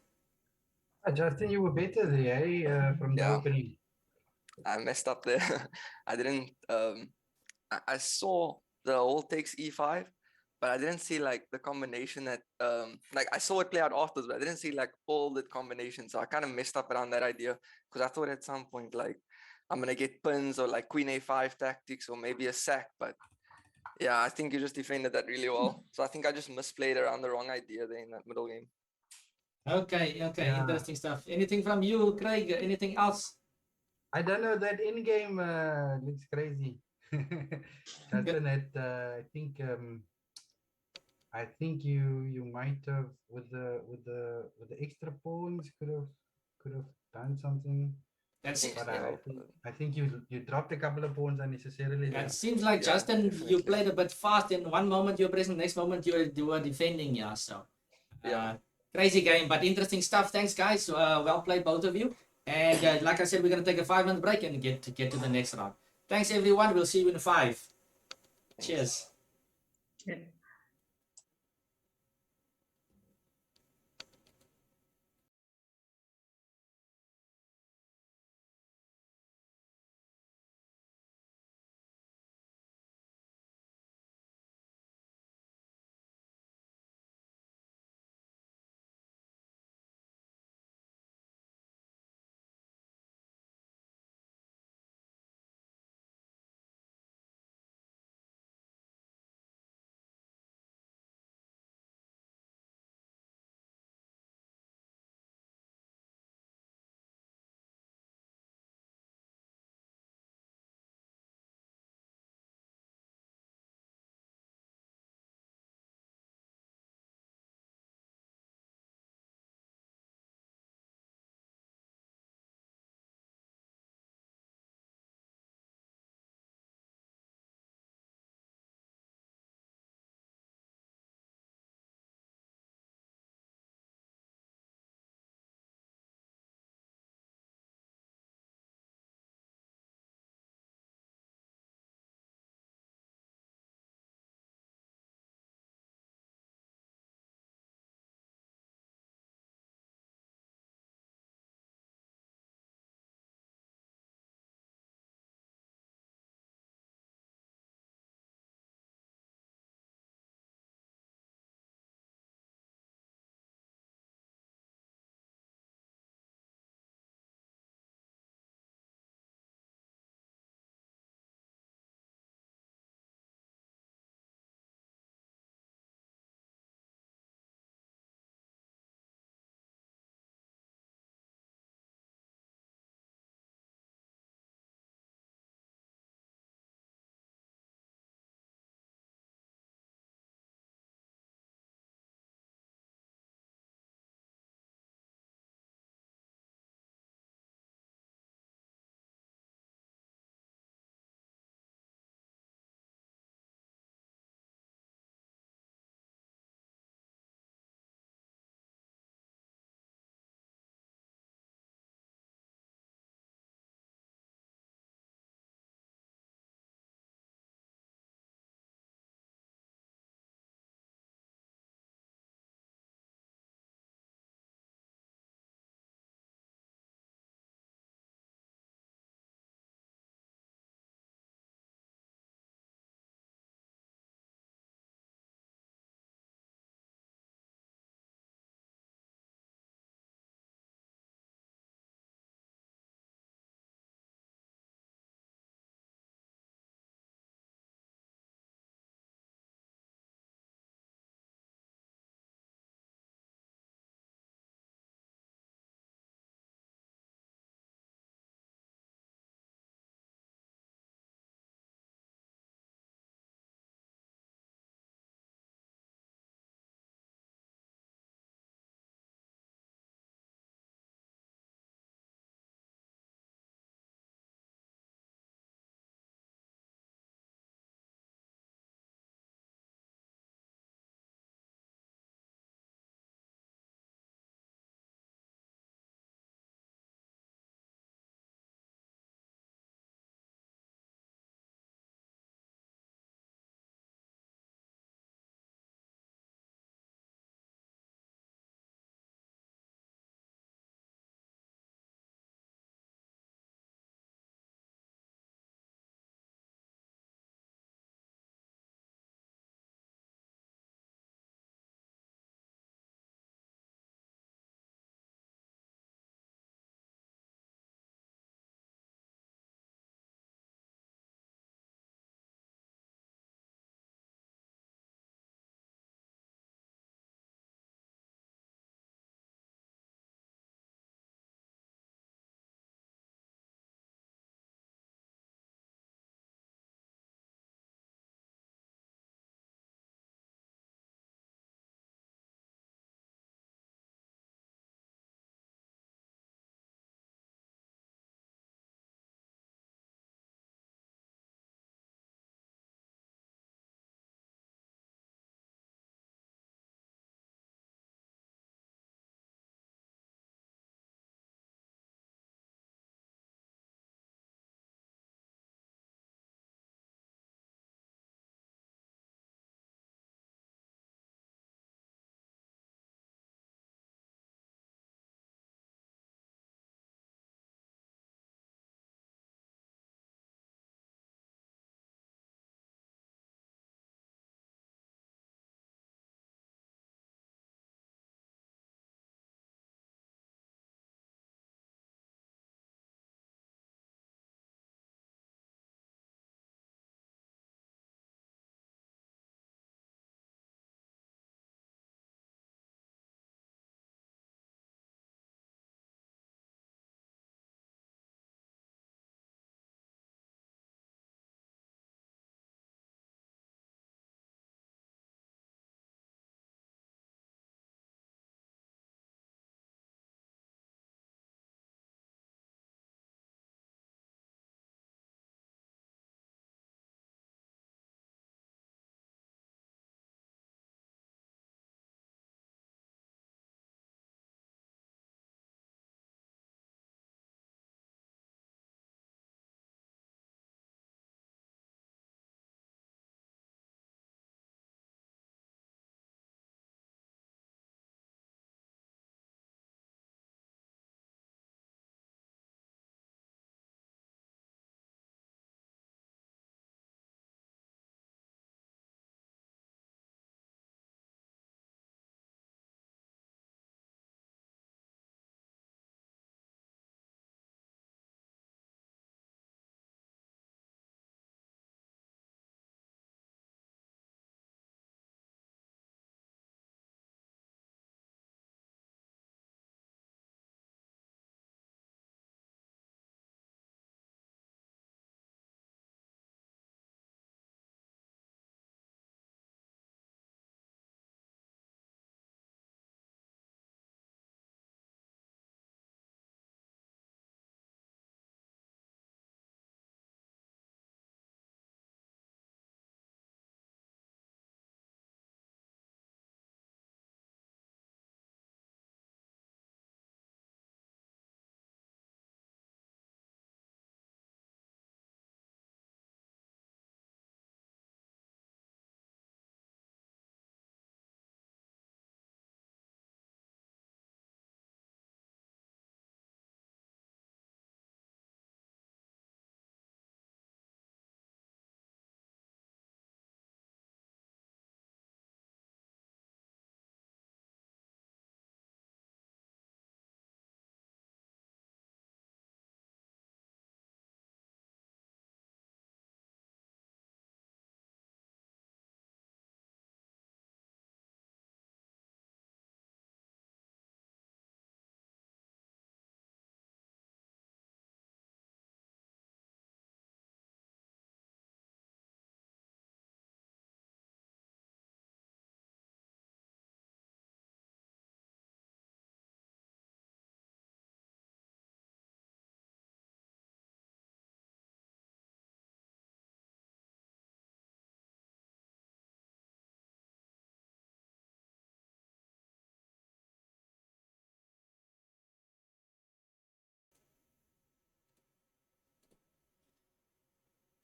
S5: Justin, you were better there, from the
S6: Yeah.
S5: opening.
S6: I messed up there. I didn't. I saw the whole takes e5, but I didn't see like the combination that like I saw it play out afterwards, but I didn't see like all the combinations. So I kind of messed up around that idea because I thought at some point like I'm gonna get pins or like queen a5 tactics or maybe a sack. But yeah, I think you just defended that really well. So I think I just misplayed around the wrong idea there in that middle game.
S1: Okay,
S5: Yeah.
S1: interesting stuff. Anything from you, Craig? Anything else?
S5: I don't know, that in game looks crazy. Justin had, I think you might have with the extra pawns could have done something.
S1: That's it.
S5: But
S6: Yeah,
S5: I think you dropped a couple of pawns unnecessarily.
S1: It seems like
S6: Yeah,
S1: Justin, you
S6: definitely.
S1: played a bit fast. In one moment you're pressing, next moment you were defending. Yeah, so
S6: Yeah.
S1: crazy game, but interesting stuff. Thanks, guys. Well played, both of you. And like I said, we're gonna take a 5-minute break and get to the next round. Thanks, everyone. We'll see you in 5. Cheers.
S2: Okay.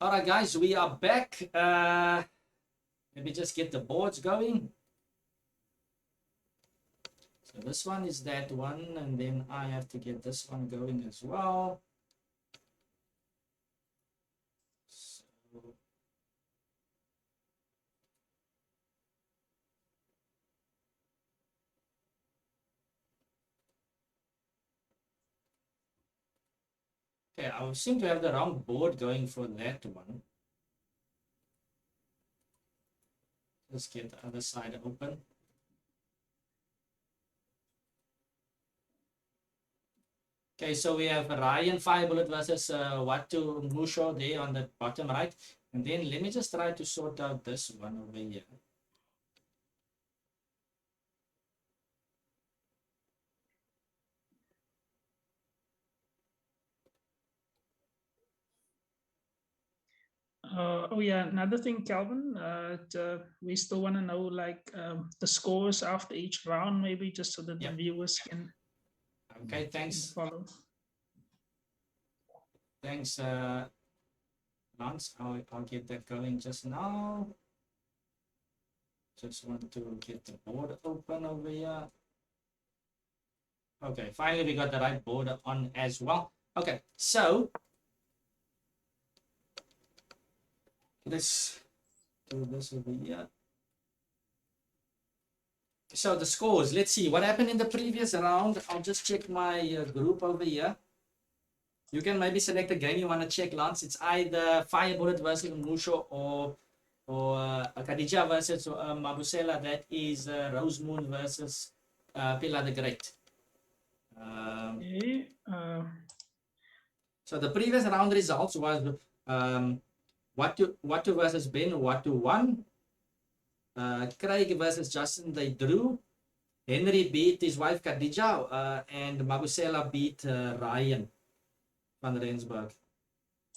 S1: All right, guys, we are back. Let me just get the boards going. So this one is that one, and then I have to get this one going as well. So, okay, I seem to have the wrong board going for that one. Let's get the other side open. Okay, so we have Ryan Firebullet versus Watu Musho there on the bottom right. And then let me just try to sort out this one over here.
S2: Oh yeah, another thing, Calvin, we still want to know like the scores after each round, maybe just so that
S1: Yep.
S2: the viewers can
S1: Okay, thanks.
S2: follow.
S1: Thanks, Lance. I'll get that going just now. Just want to get the board open over here. Okay, finally we got the right board on as well. Okay, so let's do this over here. So the scores, let's see what happened in the previous round. I'll just check my group over here. You can maybe select a game you want to check, Lance. It's either Fire Bullet versus Musho or Khadija versus Mabusela. That is Rose Moon versus Pila the Great.
S2: Okay.
S1: So the previous round results was Watu versus Ben. Watu won. Craig versus Justin, they drew. Henry beat his wife Khadija, and Mabusela beat Ryan van Rensburg.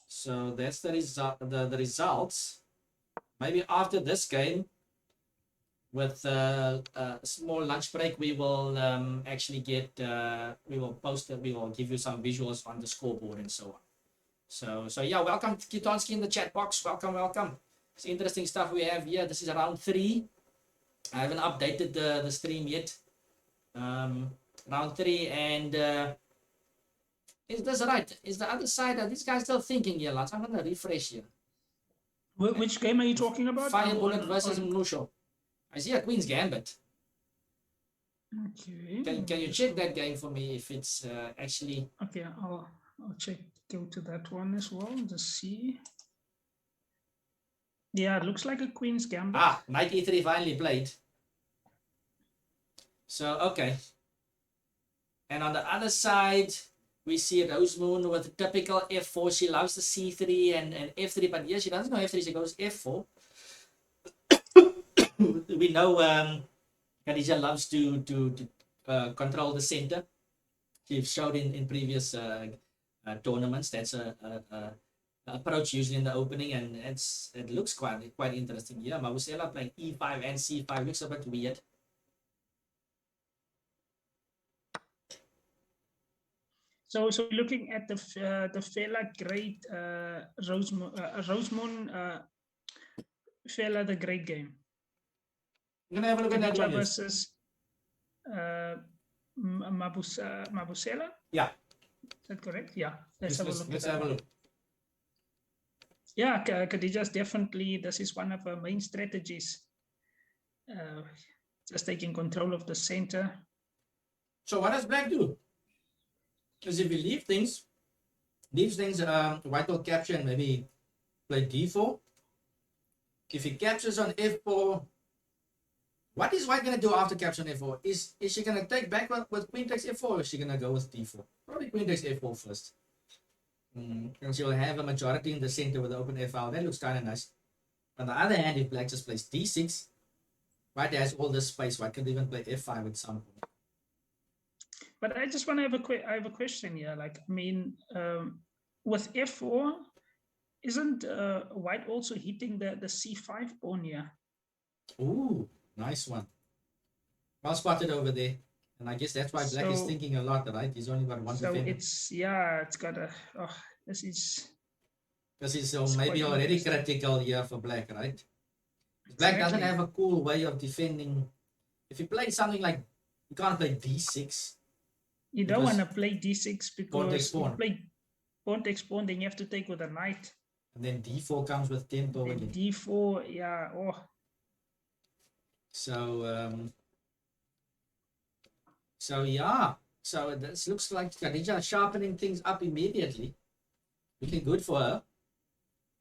S1: So that's the result. The results. Maybe after this game, with a small lunch break, we will actually get. We will post it. We will give you some visuals on the scoreboard and so on. So yeah, welcome to Kitonski in the chat box. Welcome. It's interesting stuff we have here. This is round 3. I haven't updated the stream yet. Round 3, and is this right? Is the other side? Are these guys still thinking here, lads? I'm gonna refresh here.
S2: Which game are you talking about?
S1: Fire Bullet versus Musho. I see a Queen's Gambit.
S2: Okay.
S1: Can you check that game for me if it's actually?
S2: Okay, I'll check. Go to that one as well. Just see. Yeah, it looks like a Queen's Gambit.
S1: Knight E3 finally played. So okay. And on the other side, we see Rose Moon with a typical F4. She loves the C3 and F3, but here she doesn't know F3. She goes F4. We know Khadija loves to control the center. She's showed in previous tournaments. That's a approach usually in the opening, and it looks quite interesting. Yeah, Mabusela playing E5 and C5 looks a bit weird.
S2: So looking at the Fela Great Rose Moon Fela the Great game.
S1: I'm gonna have a look at that one.
S2: Versus Mabusela.
S1: Yeah.
S2: Is that correct? Yeah.
S1: Let's have a look.
S2: Yeah, Khadija's definitely, this is one of her main strategies. Just taking control of the center.
S1: So what does black do? Because if you leave things, white will capture and maybe play d4. If he captures on f4, what is white going to do after capture on f4? Is she going to take back with queen takes f4, or is she going to go with d4? Probably queen takes f4 first. And she will have a majority in the center with the open f file. That looks kind of nice. On the other hand, if black just plays d6, white has all this space. White can even play f5 at some point.
S2: But I just want to have a question here. Like, I mean, with f4, isn't white also hitting the c5 pawn here?
S1: Ooh, nice one. Well spotted over there. And I guess that's why black is thinking a lot, right? He's only got one defender.
S2: So it's got a, this is...
S1: Because he's
S2: It's
S1: maybe
S2: quite
S1: already
S2: interesting.
S1: critical here for black, right? Black doesn't
S2: Exactly.
S1: have a cool way of defending. If you play something like, you can't play d6
S2: You don't want
S1: because
S2: to play d6
S1: pawn takes
S2: because if you
S1: pawn,
S2: play pawn takes pawn, then you have to take with a knight.
S1: and then d4 comes with tempo
S2: Then
S1: again.
S2: d4, yeah. Oh,
S1: So yeah. So this looks like Khadija sharpening things up immediately. Looking good for her.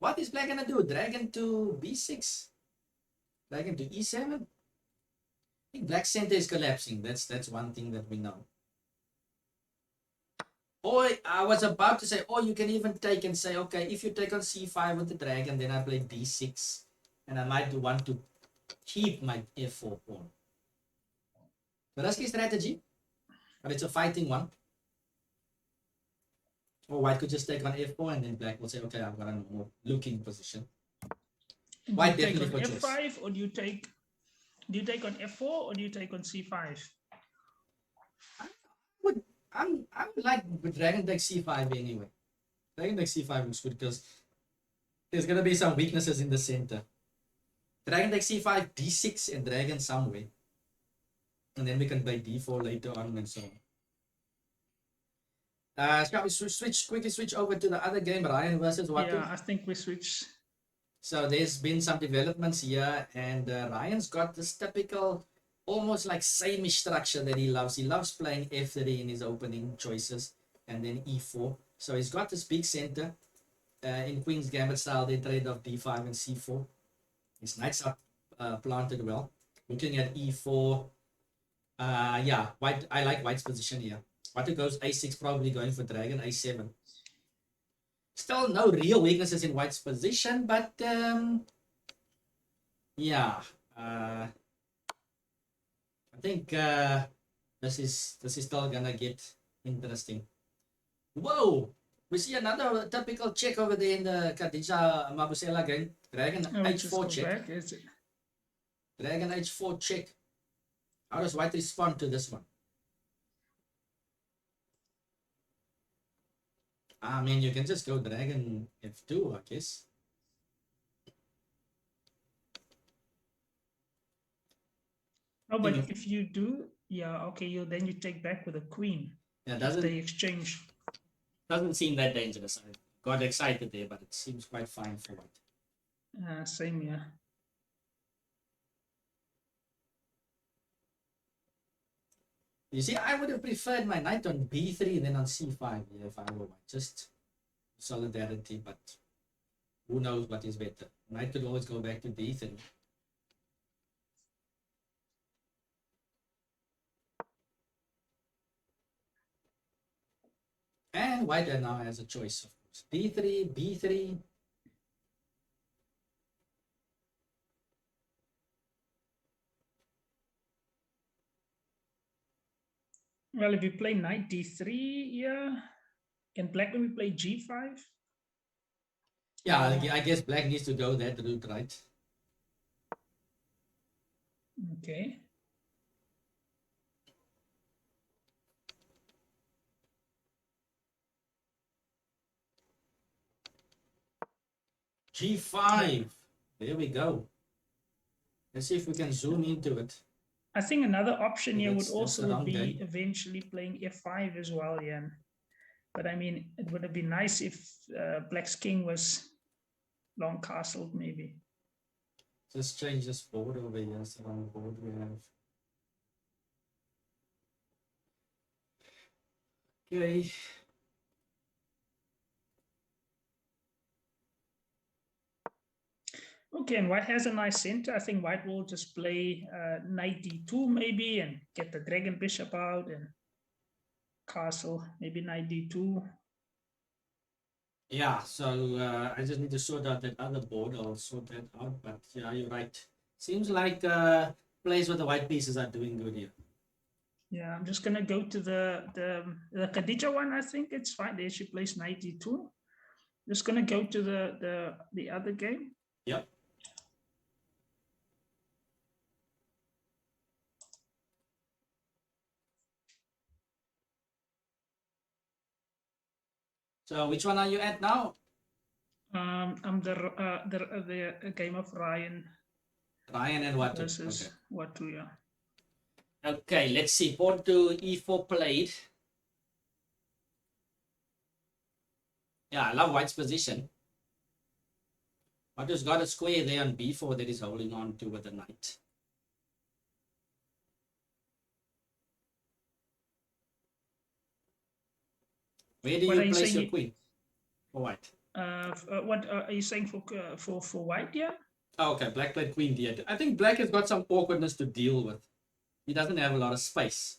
S1: What is black gonna do? Dragon to b6? Dragon to e7? I think black center is collapsing. That's one thing that we know. Or I was about to say, or you can even take and say, okay, if you take on c5 with the dragon, then I play d6. And I might want to keep my f4 pawn. But that's the strategy. But it's a fighting one. Or white could just take on f4 and then black will say, okay, I've got a more looking position.
S2: do
S1: White
S2: you take
S1: definitely
S2: on
S1: for choice.
S2: f5 or do you take on f4 or do you take on c5?
S1: I'm like with dragon takes c5 anyway. Dragon takes c5 looks good because there's gonna be some weaknesses in the center. Dragon takes c5, d6, and dragon somewhere. And then we can play d4 later on and so on. Shall we quickly switch over to the other game, Ryan versus Watu?
S2: Yeah, I think we switch.
S1: So there's been some developments here, and Ryan's got this typical, almost like same structure that he loves. He loves playing f3 in his opening choices, and then e4. So he's got this big center. In Queen's Gambit style, they trade off d5 and c4. His knights are planted well. Looking at e4, yeah, white. I like white's position here. White goes a6, probably going for dragon a7. Still no real weaknesses in white's position, but yeah, I think this is still gonna get interesting. Whoa, we see another typical check over there in the Khadija Mabusela game. Dragon
S2: Just
S1: h4
S2: go
S1: check.
S2: back. Is it?
S1: Dragon h4 check. How does white respond to this one? I mean, you can just go dragon f2, I guess.
S2: No, but if you do, yeah, okay, then you take back with a queen.
S1: Yeah,
S2: If they exchange.
S1: doesn't seem that dangerous. I got excited there, but it seems quite fine for white.
S2: Same, yeah.
S1: You see, I would have preferred my knight on b3 than on c5 if I were white. Just solidarity, but who knows what is better. Knight could always go back to d3. And white now has a choice, of course. d3, b3.
S2: Well, if you play knight d3, yeah. Can black maybe play g5?
S1: Yeah, I guess black needs to go that route, right?
S2: Okay.
S1: g5. There we go. Let's see if we can zoom into it.
S2: I think another option here would
S1: That's the
S2: also
S1: wrong
S2: be
S1: game.
S2: eventually playing f5 as well, yeah. But I mean, it would have been nice if black's king was long castled, maybe.
S1: Just change this board over here. It's the wrong board we have. Okay.
S2: Okay, and white has a nice center. I think white will just play knight d2 maybe and get the dragon bishop out and castle, maybe knight d2.
S1: Yeah, so I just need to sort out that other board. I'll sort that out. But yeah, you're right. Seems like plays with the white pieces are doing good here.
S2: Yeah, I'm just gonna go to the Khadija one. I think it's fine. There she plays knight d2. Just gonna go to the other game.
S1: Yep. So which one are you at now?
S2: I'm the game of Ryan
S1: Ryan and Watu.
S2: versus Watu. Yeah.
S1: Okay, let's see. Pawn to e4 played. Yeah, I love White's position. Watu's got a square there on b4 that he's holding on to with the knight. Where do
S2: What are
S1: you
S2: you
S1: place your
S2: saying?
S1: queen for White?
S2: What are you saying for White? Yeah.
S1: Oh, okay, Black played queen d8. I think Black has got some awkwardness to deal with. He doesn't have a lot of space.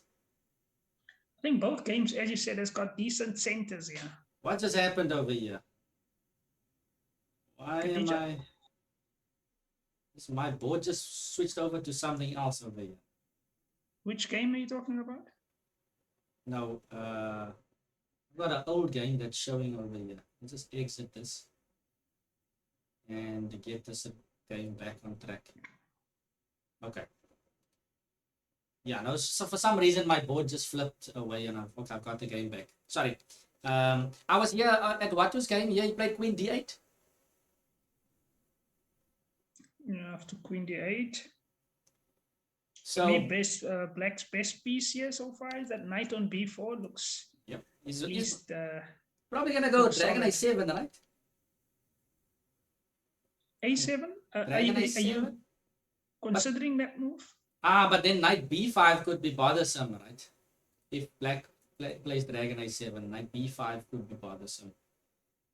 S2: I think both games, as you said, has got decent centers. Yeah.
S1: What just happened over here? Why am I... My board just switched over to something else over here.
S2: Which game are you talking about?
S1: No, I've got an old game that's showing over here. Let's just exit this and get this game back on track. Okay. Yeah, no, so for some reason my board just flipped away and I've got the game back. Sorry. I was here at Watu's game. Here he played queen d8.
S2: Yeah, after queen d8.
S1: So
S2: me, Black's best piece here so far is that knight on b4 looks.
S1: Yep.
S2: He's
S1: probably gonna go dragon
S2: solid.
S1: a7, right?
S2: a7. Are you considering that move?
S1: But then knight b5 could be bothersome, right? If Black plays dragon a7, knight b5 could be bothersome.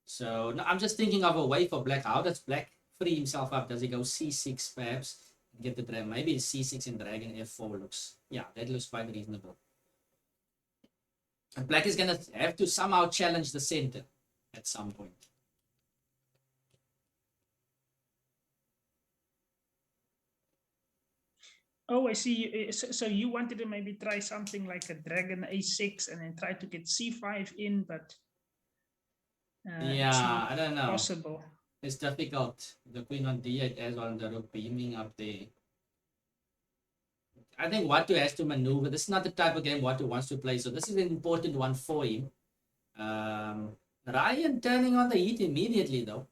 S1: So no, I'm just thinking of a way for Black. How does Black free himself up? Does he go c6 perhaps? Get the dragon. Maybe c6 and dragon f4 looks. Yeah, that looks quite reasonable. And Black is gonna have to somehow challenge the center at some point.
S2: Oh, I see. So you wanted to maybe try something like a dragon a6 and then try to get c5 in, but
S1: yeah, I don't know.
S2: Possible.
S1: It's difficult. The queen on d8 as well, the rook beaming up there. I think Watu has to maneuver. This is not the type of game Watu wants to play, so this is an important one for him. Ryan turning on the heat immediately, though.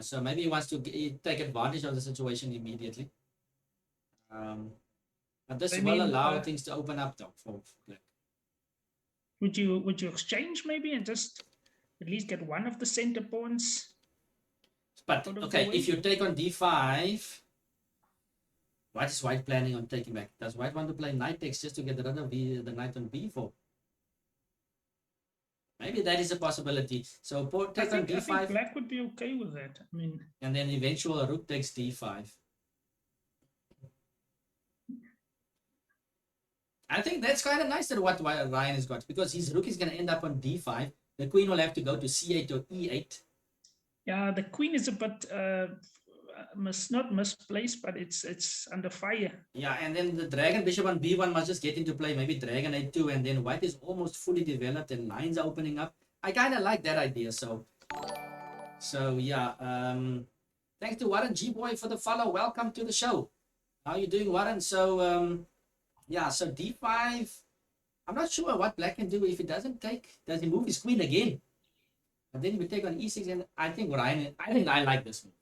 S1: So maybe he wants to take advantage of the situation immediately. But this will allow things to open up, though, for Black.
S2: Would you exchange maybe and just at least get one of the center pawns?
S1: But okay, if you take on d5, what is White planning on taking back? Does White want to play knight takes just to get rid of the knight on b4? Maybe that is a possibility. So take on d5.
S2: I think Black would be okay with that. I mean,
S1: and then eventual rook takes d5. I think that's kind of nice that what Ryan has got, because his rook is going to end up on d5. The queen will have to go to c8 or e8.
S2: Yeah, the queen is a bit not misplaced, but it's under fire.
S1: Yeah, and then the dragon bishop on b1 must just get into play. Maybe dragon a2, and then White is almost fully developed and lines are opening up. I kind of like that idea. So yeah. Thanks to Warren G Boy for the follow. Welcome to the show. How are you doing, Warren? So yeah, so d5. I'm not sure what Black can do if he doesn't take. Does he move his queen again? And then we take on e6, and I think I like this move.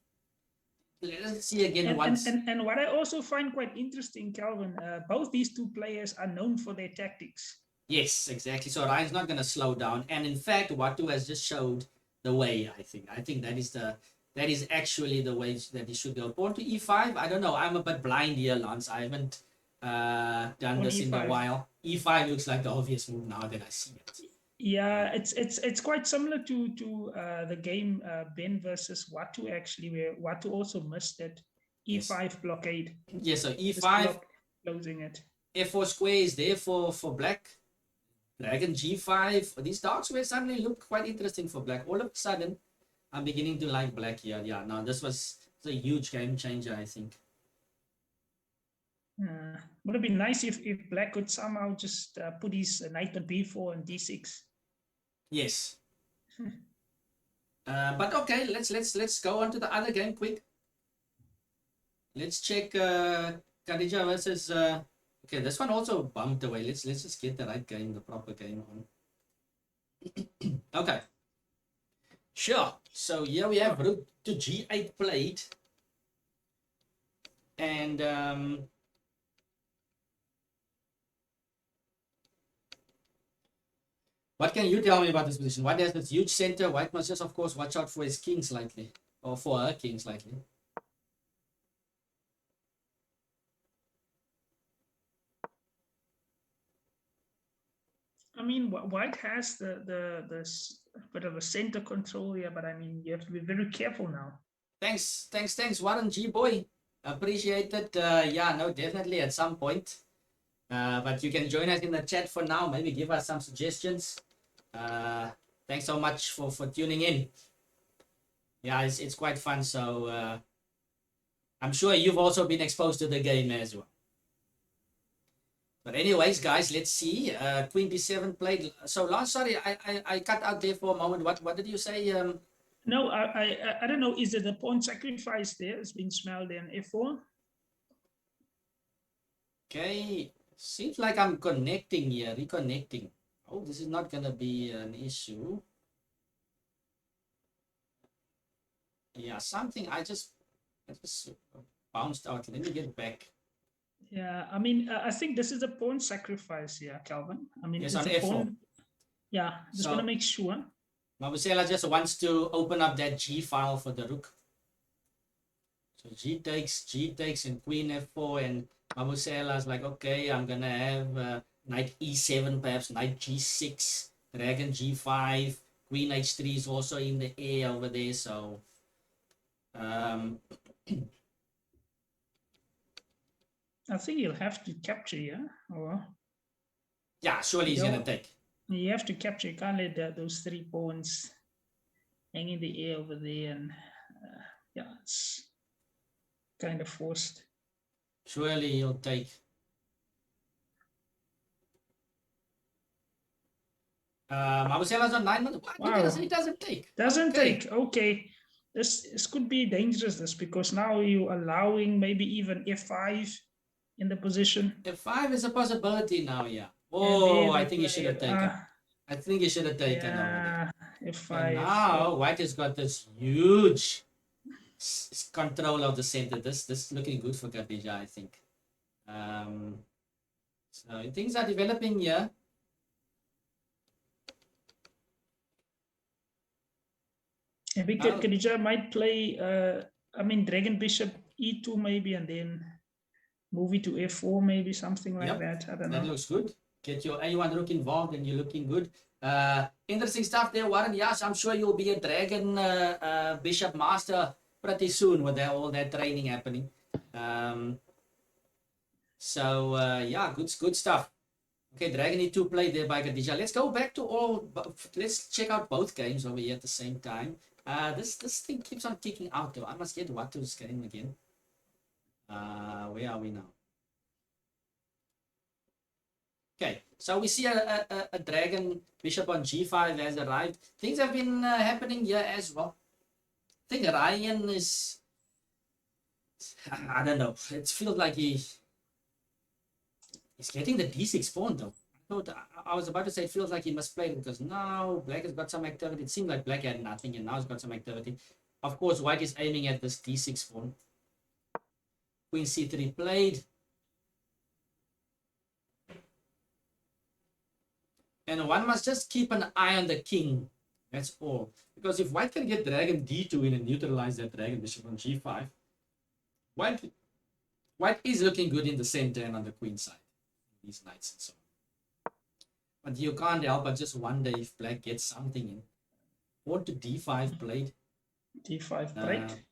S1: Let's see again once.
S2: And what I also find quite interesting, Calvin, both these two players are known for their tactics.
S1: Yes, exactly. So Ryan's not going to slow down, and in fact, Watu has just showed the way. I think that is actually the way that he should go. Pawn to e5. I don't know. I'm a bit blind here, Lance. I haven't done this in a while. E5 looks like the obvious move now that I see it.
S2: Yeah, it's quite similar to the game Ben versus Watu, actually, where Watu also missed that e5 blockade.
S1: Yes, so e5
S2: closing it.
S1: f4 square is there for Black. Dragon g5. These dark squares suddenly look quite interesting for Black. All of a sudden, I'm beginning to like Black here. Yeah, no, this was a huge game changer, I think.
S2: Would have been nice if Black could somehow just put his knight on b4 and d6.
S1: Yes. But okay, let's go on to the other game quick. Let's check Khadija versus okay, this one also bumped away. Let's just get the right game, the proper game on. Okay. Sure. So here we have rook to g8 played. And what can you tell me about this position? White has this huge center. White must just, of course, watch out for his king slightly. Or for her king slightly.
S2: I mean, White has the bit of a center control here, but I mean, you have to be very careful now.
S1: Thanks, Warren G boy. Appreciate it. Yeah, no, definitely at some point. But you can join us in the chat for now. Maybe give us some suggestions. Thanks so much for tuning in. Yeah, it's quite fun. So I'm sure you've also been exposed to the game as well. But anyways, guys, let's see. Queen d7 played. So last, sorry, I cut out there for a moment. What did you say?
S2: No, I don't know. Is it a pawn sacrifice there? It's been smelled in f4.
S1: Okay, seems like I'm connecting here, reconnecting. Oh, this is not gonna be an issue. Yeah, something I just bounced out. Let me get back.
S2: Yeah, I mean, I think this is a pawn sacrifice here, Calvin. I mean,
S1: Yes,
S2: it's
S1: on
S2: a
S1: f4.
S2: pawn. Yeah, just
S1: So-
S2: want to make sure.
S1: Mabusela just wants to open up that G file for the rook. So G takes, and Queen f4, and Mabusela's like, okay, I'm gonna have Knight e7, perhaps Knight g6, Dragon g5, Queen h3 is also in the air over there. So
S2: I think you'll have to capture here, or
S1: yeah, surely he's gonna take.
S2: you have to capture. You can't let those 3 pawns hang in the air over there, and yeah, it's kind of forced.
S1: Surely he'll take. Mabusela's on 9 minutes. What?
S2: Wow.
S1: He doesn't take.
S2: Doesn't
S1: Okay.
S2: take. Okay. This could be dangerous, this, because now you're allowing maybe even f5 in the position.
S1: F5 is a possibility now, yeah.
S2: And
S1: Oh,
S2: there
S1: I
S2: they
S1: think he should have
S2: play,
S1: taken. I think he should have taken over there.
S2: yeah, f5.
S1: And now White has got this huge control of the center. This is looking good for Khadija, I think. So things are developing here.
S2: I think Khadija might play, I mean, Dragon Bishop e2 maybe, and then move it to f4, maybe something like
S1: Yep,
S2: that. I don't
S1: That
S2: know.
S1: looks good. Get your A1 rook involved and you're looking good. Interesting stuff there, Warren. Yes, I'm sure you'll be a Dragon Bishop Master pretty soon with all that training happening. Yeah, good stuff. Okay, Dragon E2 played there by Khadija. Let's go back to let's check out both games over here at the same time. This thing keeps on kicking out though. I must get Watu's game again. Where are we now? Okay, so we see a Dragon Bishop on G5 has arrived. Things have been happening here as well. I think Ryan is, I don't know, it feels like he's getting the D6 pawn though. I was about to say it feels like he must play it because now Black has got some activity. It seemed like Black had nothing and now he's got some activity. Of course, White is aiming at this D6 pawn. Queen C3 played. And one must just keep an eye on the king. That's all. Because if White can get Dragon D2 in and neutralize that Dragon Bishop on G5, White is looking good in the center and on the queen side. These knights and so on. But you can't help but just wonder if Black gets something in. Pawn to D5 played.
S2: D5 played.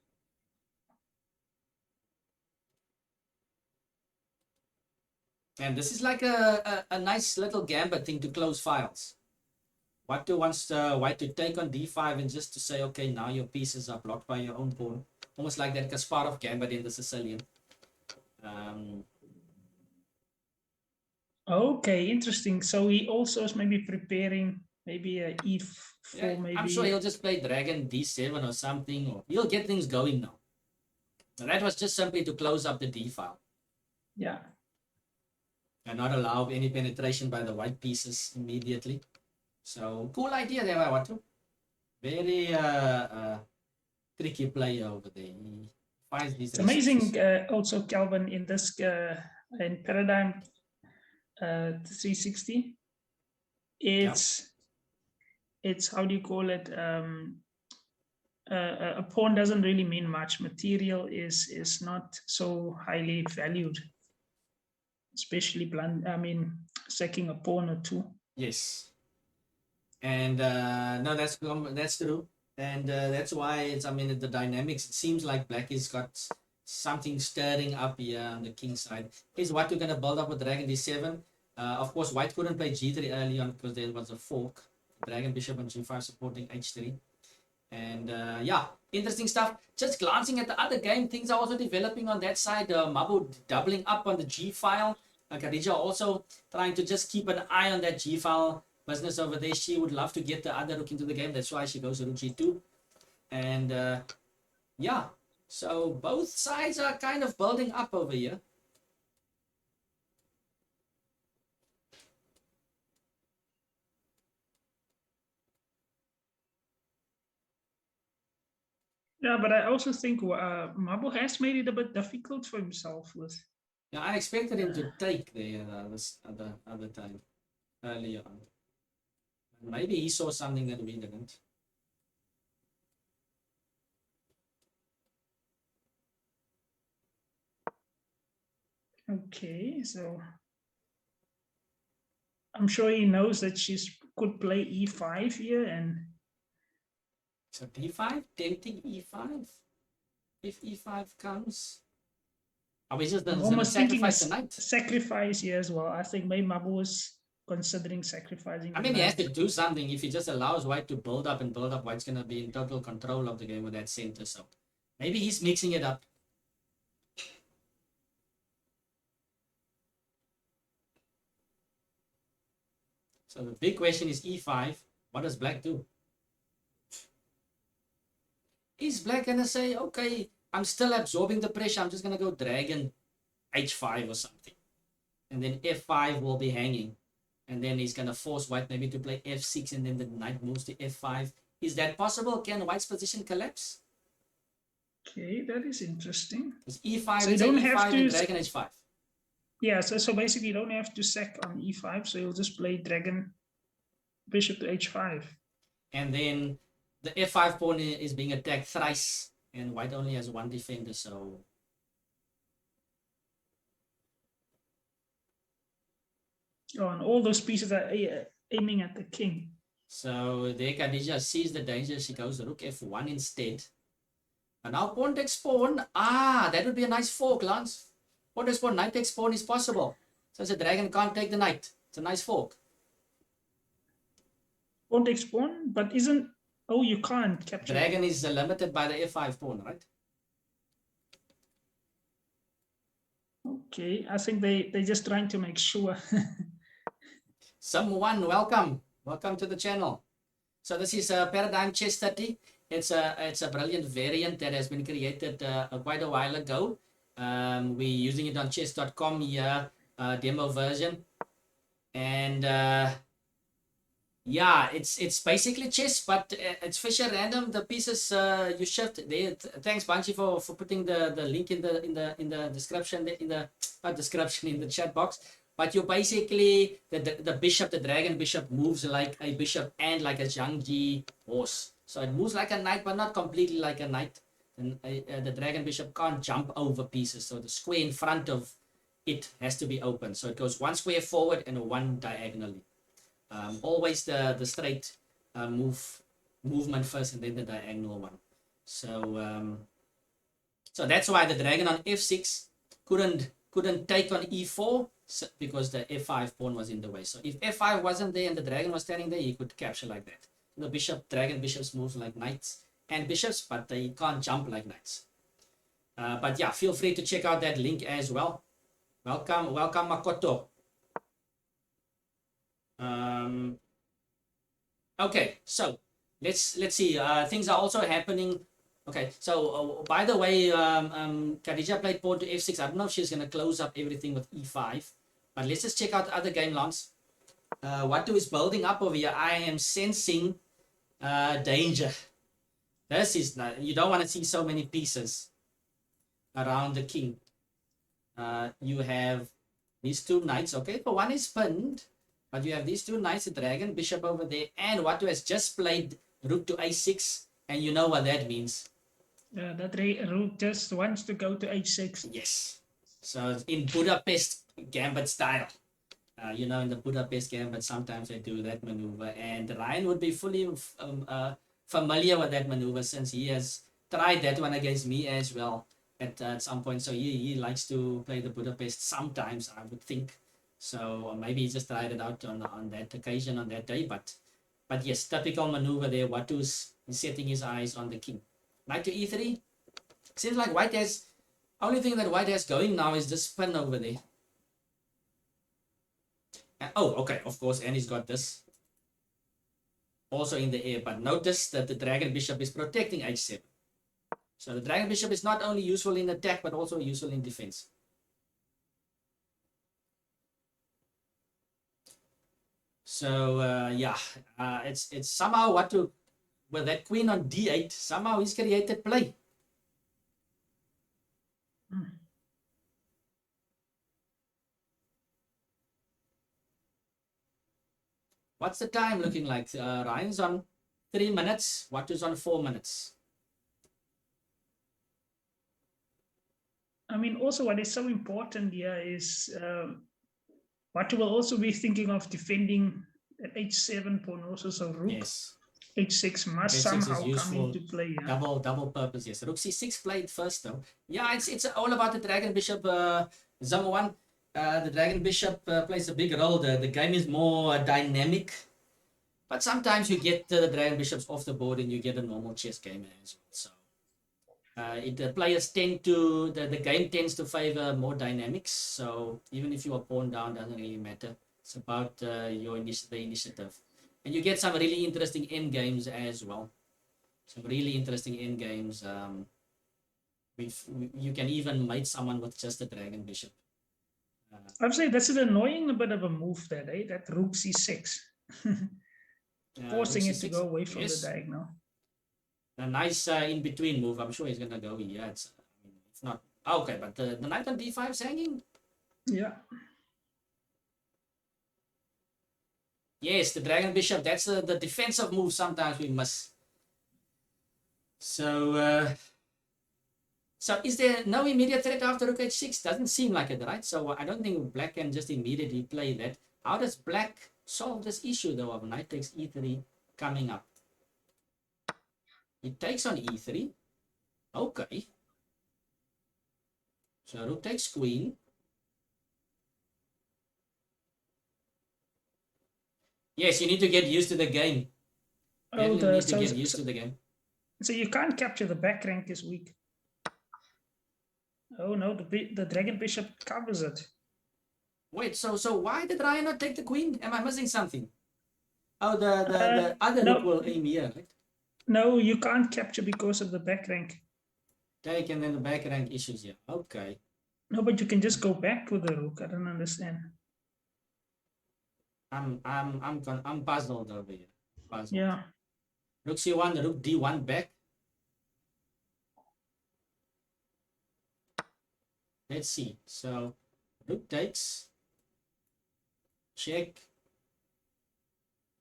S1: And this is like a nice little gambit thing to close files. Watu wants White to take on D5 and just to say, okay, now your pieces are blocked by your own pawn. Almost like that Kasparov gambit in the Sicilian.
S2: Okay, interesting. So he also is maybe preparing maybe a e4,
S1: Yeah,
S2: maybe.
S1: I'm sure he'll just play Dragon D7 or something, or he'll get things going now. And that was just simply to close up the D file.
S2: Yeah.
S1: And not allow any penetration by the white pieces immediately. So cool idea there by Watu. Very tricky player over there. He finds these
S2: It's amazing
S1: resources.
S2: also, Calvin, in this in Paradigm 360, it's how do you call it? A pawn doesn't really mean much. Material is not so highly valued, especially sacking a pawn or two.
S1: Yes. And no, that's true. And that's why it's, I mean, the dynamics, it seems like black has got something stirring up here on the king side. Is what we're going to build up with dragon d7. Of course, white couldn't play g3 early on because there was a fork. Dragon bishop on g5 supporting h3. And yeah, interesting stuff. Just glancing at the other game, things are also developing on that side. Mabu doubling up on the G file. Khadija also trying to just keep an eye on that G file business over there. She would love to get the other rook into the game. That's why she goes to rook G2. And yeah, so both sides are kind of building up over here.
S2: Yeah, but I also think Mabu has made it a bit difficult for himself with.
S1: Yeah, I expected him to take the other time earlier on. Maybe he saw something that we didn't.
S2: Okay, so I'm sure he knows that she could play e5 here, and
S1: so d5, tempting e5. If e5 comes, are we just
S2: I'm
S1: gonna
S2: almost thinking a
S1: sacrifice the knight?
S2: sacrifice here as well. I think maybe Mabu was considering sacrificing.
S1: I mean, he has to do something. If he just allows white to build up and build up, white's gonna be in total control of the game with that center. So maybe he's mixing it up. So the big question is e5. What does black do? Is black gonna say, okay, I'm still absorbing the pressure, I'm just gonna go dragon h5 or something, and then f5 will be hanging, and then he's gonna force white maybe to play f6, and then the knight moves to f5. Is that possible? Can white's position collapse?
S2: Okay, that is interesting.
S1: Because e5,
S2: so you don't
S1: e5
S2: have to
S1: and dragon h5.
S2: Yeah, so basically you don't have to sack on e5, so you'll just play dragon bishop to h5.
S1: And then the f5 pawn is being attacked thrice, and white only has one defender, so
S2: Oh, and all those pieces are aiming at the king.
S1: so there Khadija sees the danger. She goes rook f1 instead. And now pawn takes pawn. Ah, that would be a nice fork, Lance. Pawn takes pawn, knight takes pawn is possible. So the dragon can't take the knight. It's a nice fork.
S2: Pawn takes pawn, but isn't... Oh, you can't capture...
S1: Dragon is limited by the f5 pawn, right?
S2: Okay, I think they're just trying to make sure.
S1: Someone, welcome. Welcome to the channel. So this is a Paradigm Chess30. It's a brilliant variant that has been created quite a while ago. We're using it on chess.com here, demo version. And yeah, it's basically chess, but it's Fisher random. The pieces you shift. Thanks, Banshee, for putting the link in the description, in the chat box. But you basically the bishop, the dragon bishop, moves like a bishop and like a Zhangji horse. So it moves like a knight, but not completely like a knight. And the dragon bishop can't jump over pieces, so the square in front of it has to be open. So it goes one square forward and one diagonally. Always the straight movement first, and then the diagonal one. So so that's why the dragon on f6 couldn't take on e4, because the f5 pawn was in the way. So if f5 wasn't there and the dragon was standing there, he could capture like that. The dragon bishops move like knights and bishops, but they can't jump like knights. But yeah, feel free to check out that link as well. Welcome Makoto. Okay, so let's see. Things are also happening. Okay, so by the way, Khadija played pawn to f6. I don't know if she's gonna close up everything with e5, but let's just check out the other game, Lance. What is building up over here? I am sensing danger. This is not, you don't want to see so many pieces around the king. You have these two knights. Okay, but one is pinned, but you have these two knights, the dragon bishop over there, and Watu has just played rook to a6, and you know what that means.
S2: That rook just wants to go to h6.
S1: Yes. So in Budapest gambit style, you know, in the Budapest gambit, sometimes they do that maneuver, and Ryan would be fully familiar with that maneuver since he has tried that one against me as well at some point. So he likes to play the Budapest sometimes, I would think. So maybe he just tried it out on that occasion on that day, but yes, typical maneuver there. Watu's setting his eyes on the king. Knight to e3. Seems like white has, only thing that white has going now is this pin over there. Oh, okay, of course, and he's got this also in the air, but notice that the dragon bishop is protecting h7. So the dragon bishop is not only useful in attack, but also useful in defense. So yeah, it's somehow Watu, with that queen on d8, somehow he's created play. What's the time looking like? Ryan's on 3 minutes. Watu's on 4 minutes.
S2: I mean, also what is so important here is Watu will also be thinking of defending at h7 pawn also, so rook
S1: Yes.
S2: h6 must
S1: H6 is
S2: somehow come
S1: useful.
S2: into play. Yeah?
S1: Double purpose, yes. Rook c6 played first though. Yeah, it's all about the dragon bishop. Zama 1. The dragon bishop plays a big role. The game is more dynamic, but sometimes you get the dragon bishops off the board and you get a normal chess game as well. So the players tend to, the game tends to favor more dynamics. So even if you are pawn down, doesn't really matter. It's about the initiative, and you get some really interesting end games as well. Some really interesting end games. You can even mate someone with just a dragon bishop.
S2: I'd say that's an annoying bit of a move there, eh? That rook c6. Forcing
S1: rook
S2: it to
S1: c6,
S2: go away from
S1: yes.
S2: the diagonal.
S1: A nice in-between move. I'm sure he's gonna go here. It's not okay, but the knight on d5 is hanging.
S2: Yeah.
S1: Yes, the dragon bishop. That's the defensive move. Sometimes we miss. So so is there no immediate threat after rook h6? Doesn't seem like it, right? So I don't think black can just immediately play that. How does black solve this issue though of knight takes e3 coming up? It takes on e3. Okay. So rook takes queen. Yes, you need to get used to the game.
S2: Oh,
S1: You need to get used to the game.
S2: So you can't capture the back rank is weak. Oh no, the dragon bishop covers it.
S1: Wait, so why did Ryan not take the queen? Am I missing something? Oh, the other
S2: no.
S1: rook will aim here, right?
S2: No, you can't capture because of the back rank.
S1: Take and then the back rank issues here. Okay.
S2: No, but you can just go back with the rook. I don't understand.
S1: I'm puzzled over here. Puzzled.
S2: Yeah.
S1: Rook c1, rook d1 back. Let's see. So rook takes. Check.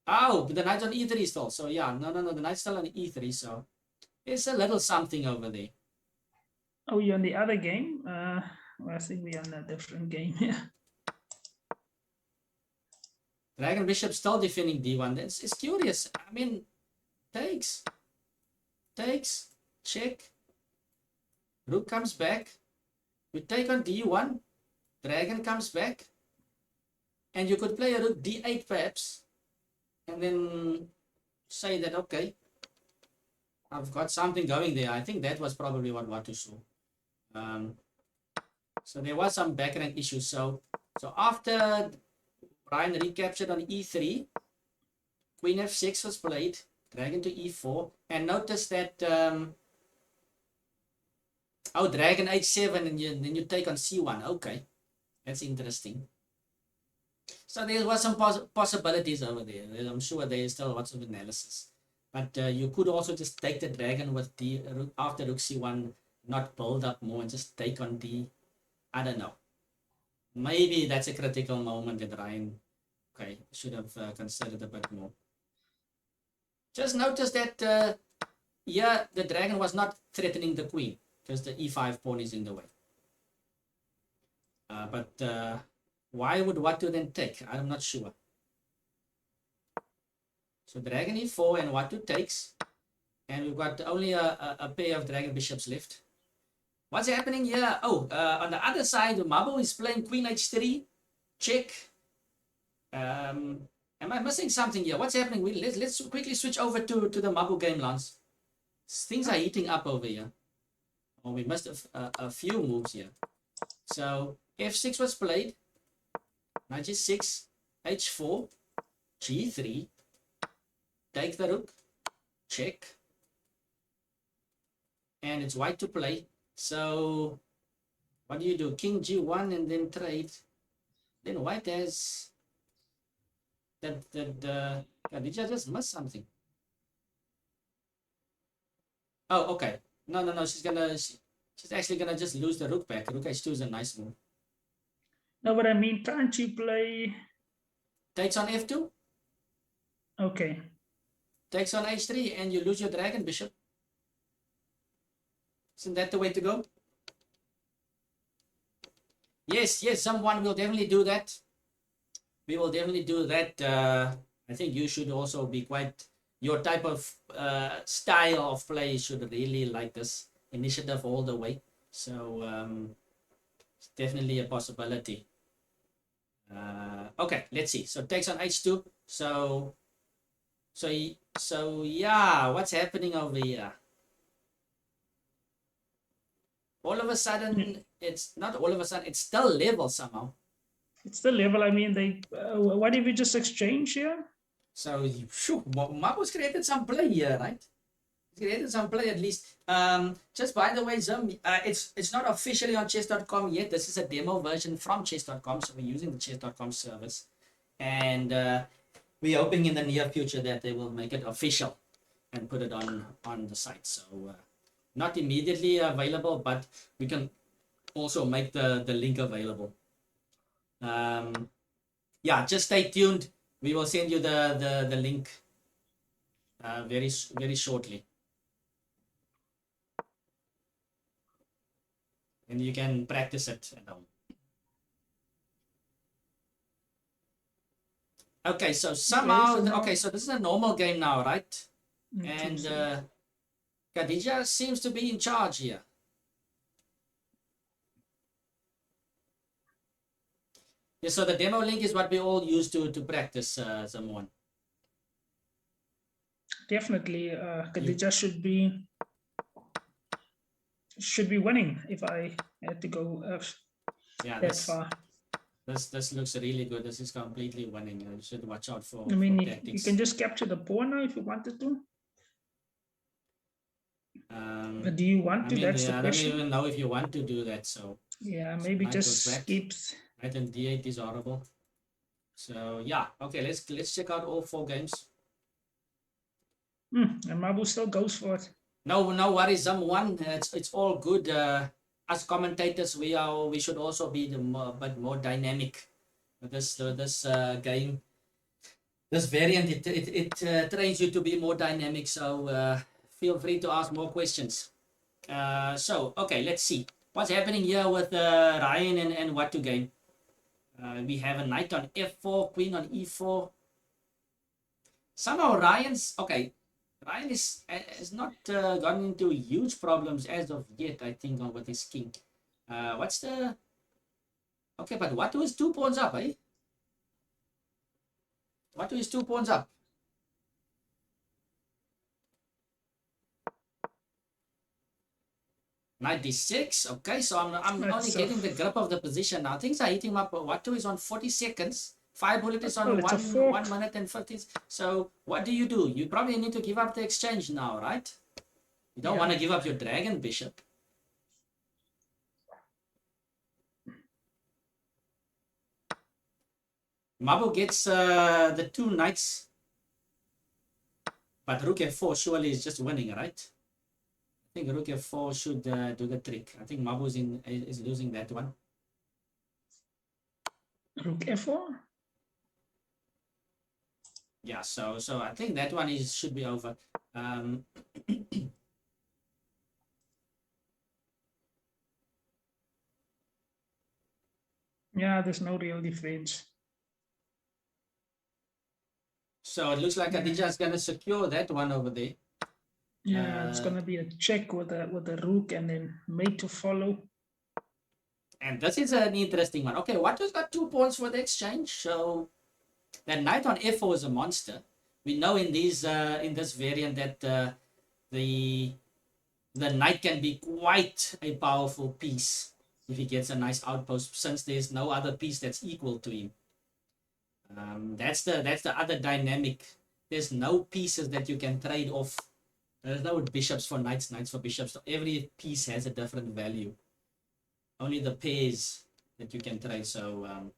S1: Oh, but the knight's on e3 still. So yeah, no, the knight's still on e3. So there's a little something over there.
S2: Oh, you're on the other game? Well, I think we're on a different game. Yeah.
S1: Dragon bishop still defending d1. It's curious. I mean, takes, check. Rook comes back. We take on d1. Dragon comes back. And you could play a rook d8 perhaps. And then say that, okay, I've got something going there. I think that was probably what Watu saw. So there was some back rank issues. So after Ryan recaptured on e3, queen f6 was played, dragon to e4, and notice that oh, dragon h7, and then you take on c1. Okay, that's interesting. So there was some possibilities over there. I'm sure there is still lots of analysis, But you could also just take the dragon with D after rook c1, not build up more and just take on D. I don't know. Maybe that's a critical moment that Ryan, okay, should have considered a bit more. Just notice that yeah, the dragon was not threatening the queen because the e5 pawn is in the way. But why would Watu then take? I'm not sure. So dragon e4 and Watu takes. And we've got only a pair of dragon bishops left. What's happening here? Oh, on the other side, Mabo is playing queen h3. Check. Am I missing something here? What's happening? Let's quickly switch over to the Mabo game, Lance. Things are heating up over here. Oh, we missed a few moves here. So f6 was played. Knight g6, h4, g3. Take the rook. Check. And it's white to play. So what do? King g1 and then trade. Then white has that did I just miss something? Oh, okay. No. She's actually gonna just lose the rook back. Rook h2 is a nice move.
S2: No, but I mean, can't you play?
S1: Takes on f2.
S2: Okay.
S1: Takes on h3, and you lose your dragon bishop. Isn't that the way to go? Yes, someone will definitely do that. We will definitely do that. I think you should also be quite, your type of style of play should really like this initiative all the way. So it's definitely a possibility. Okay, let's see. So takes on h2. So yeah, what's happening over here? All of a sudden, it's not all of a sudden, it's still level somehow.
S2: It's the level. I mean, they. What did we just exchange here?
S1: So, Marco's created some play here, right? He's created some play at least. Just by the way, Zim, it's not officially on chess.com yet. This is a demo version from chess.com, so we're using the chess.com service. And we're hoping in the near future that they will make it official and put it on the site. So, not immediately available, but we can also make the link available. Yeah, just stay tuned. We will send you the link very shortly, and you can practice it at home. Okay, so somehow so this is a normal game now, right? And Khadija seems to be in charge here. Yeah, so the demo link is what we all use to practice someone.
S2: Definitely, Khadija should be winning if I had to go that far.
S1: This looks really good. This is completely winning. You should watch out for.
S2: I mean,
S1: for
S2: you can just capture the pawn now if you wanted to. But do you want to? That's the question.
S1: I don't even know if you want to do that. So
S2: yeah, maybe just keeps.
S1: Knight and d8 is horrible. So yeah, okay. Let's check out all 4 games.
S2: And Mabu still goes for it.
S1: No worries, someone. It's all good. As commentators, we should also be but more dynamic. This game, this variant, it trains you to be more dynamic. So feel free to ask more questions. So okay, let's see what's happening here with Ryan and Watu game. We have a knight on f4, queen on e4. Somehow Ryan has not gotten into huge problems as of yet, I think, with his king. What's the... Okay, but Watu is 2 pawns up, eh? Watu is 2 pawns up. Knight d6. Okay, so I'm only getting the grip of the position now. Things are heating up. Watu is on 40 seconds. 5 bullet is on 1 minute and 15. So what do? You probably need to give up the exchange now, right? You don't want to give up your dragon bishop. Mabu gets the 2 knights. But rook f4 surely is just winning, right? I think rook f4 should do the trick. I think Mabu is losing that one.
S2: Rook f4.
S1: Yeah, so I think that one should be over.
S2: Yeah, there's no real difference.
S1: So it looks like
S2: Yeah.
S1: Khadija is gonna secure that one over there.
S2: Yeah, it's gonna be a check with the rook and then mate to follow.
S1: And this is an interesting one. Okay, Watu's got 2 pawns for the exchange. So that knight on f4 is a monster. We know in this variant that the knight can be quite a powerful piece if he gets a nice outpost, since there's no other piece that's equal to him. That's the other dynamic. There's no pieces that you can trade off. There's no bishops for knights, knights for bishops. Every piece has a different value. Only the pairs that you can trade. So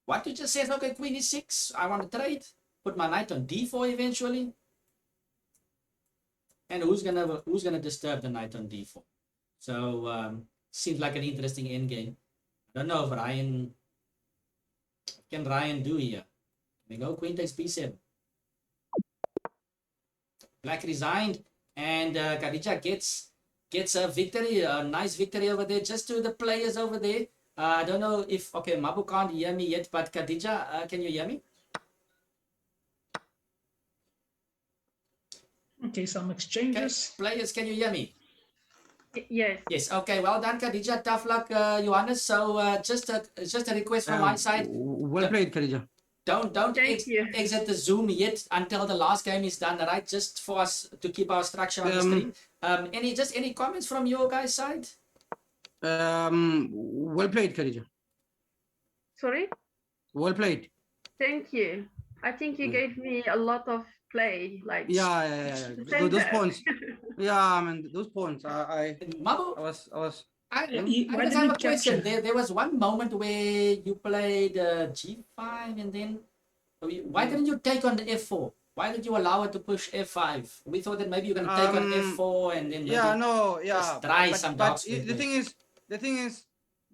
S1: Watu just says, okay, queen e6. I want to trade. Put my knight on d4 eventually. And who's gonna disturb the knight on d4? So seems like an interesting endgame. I don't know if Ryan can do here. Can we go queen takes b7? Black resigned, and Khadija gets a victory, a nice victory over there. Just to the players over there. I don't know if okay, Mabu can't hear me yet, but Khadija, can you hear me?
S2: Okay, some
S1: Okay,
S2: exchanges.
S1: players, can you hear me?
S7: Yes.
S1: Yes. Okay. Well done, Khadija. Tough luck, Johannes. So just a request from my side.
S5: Well played, Khadija.
S1: Don't
S7: Thank you.
S1: exit the Zoom yet until the last game is done, right? Just for us to keep our structure on the stream. Any comments from your guys' side?
S5: Well played, Khadija.
S7: Sorry.
S5: Well played.
S7: Thank you. I think you gave me a lot of play. Like
S5: Yeah. Those points. Yeah, I mean those points. I
S1: Mabu,
S5: was.
S1: I
S2: Why
S1: just
S2: didn't
S1: have
S2: you
S1: a question.
S2: capture?
S1: There was one moment where you played g5 and then why didn't you take on the f4? Why did you allow it to push f5? We thought that maybe you're gonna take on f4 and then maybe just try some dark split
S5: the
S1: moves.
S5: thing is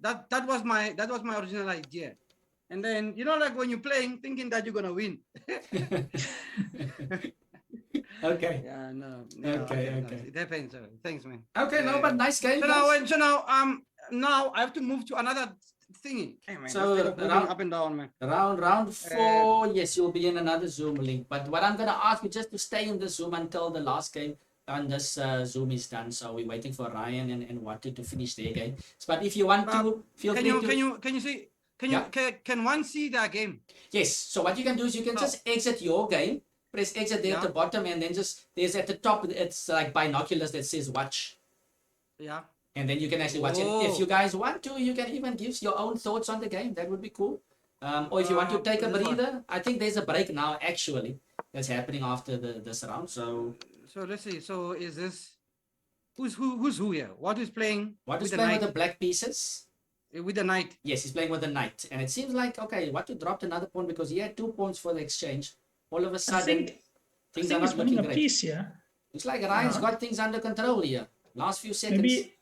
S5: that was my original idea. And then like when you're playing, thinking that you're gonna win.
S1: Okay.
S5: Yeah, no.
S1: Okay.
S5: It happens. Thanks, man.
S1: Okay, no, but nice game.
S5: So now I have to move to another thingy. Hey, man,
S1: So
S5: just moving
S1: round-
S5: up and down, man.
S1: Round 4, yes, you'll be in another Zoom link. But what I'm gonna ask you just to stay in the Zoom until the last game on this Zoom is done. So we're waiting for Ryan and Watu to finish their game. But if you want to, feel free to.
S5: Can one see that game?
S1: Yes. So what you can do is you can just exit your game, press exit there at the bottom, and then there's at the top, it's like binoculars that says watch.
S5: Yeah.
S1: And then you can actually watch it. If you guys want to, you can even give your own thoughts on the game. That would be cool. Or if you want to take a breather, I think there's a break now actually that's happening after this round. So
S5: let's see. So is this who's who here? What is playing?
S1: What is
S5: with
S1: playing
S5: the
S1: with the black pieces?
S5: With the knight.
S1: Yes, he's playing with the knight. And it seems like, okay, Watu dropped another pawn because he had 2 pawns for the exchange. All of a sudden, things are
S2: he's
S1: not
S2: winning
S1: looking
S2: a
S1: great.
S2: piece here.
S1: Looks like Ryan's got things under control here. Last few seconds.
S2: Maybe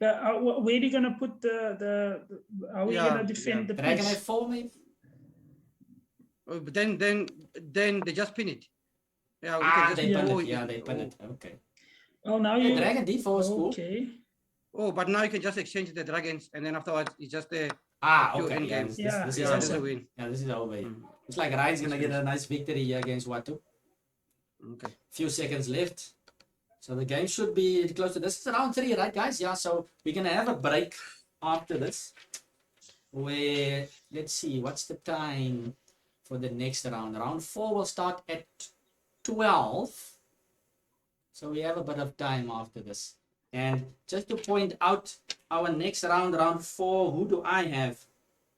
S2: where are you gonna put the how are you gonna defend the
S1: Dragon
S2: piece?
S1: f4 maybe?
S5: But then they just pin it. Yeah, we can just
S1: they pin
S5: go
S1: it.
S5: with
S1: Yeah, they pin it. Okay.
S2: Oh, now
S1: Yeah,
S2: you
S1: dragon d4 is cool.
S2: okay.
S5: Oh, but now you can just exchange the dragons, and then afterwards it's just a
S1: Okay.
S5: pure
S1: Yeah,
S5: endgame.
S1: this
S2: Yeah.
S1: is
S5: This is a
S1: over.
S5: win.
S1: Yeah, this is over. It's like Ryan's gonna get a nice victory here against Watu.
S5: Okay.
S1: Few seconds left. So the game should be close to this. It's round 3, right, guys? Yeah, so we're gonna have a break after this. Where let's see, what's the time for the next round? Round 4 will start at 12. So we have a bit of time after this. And just to point out our next round, round 4, who do I have?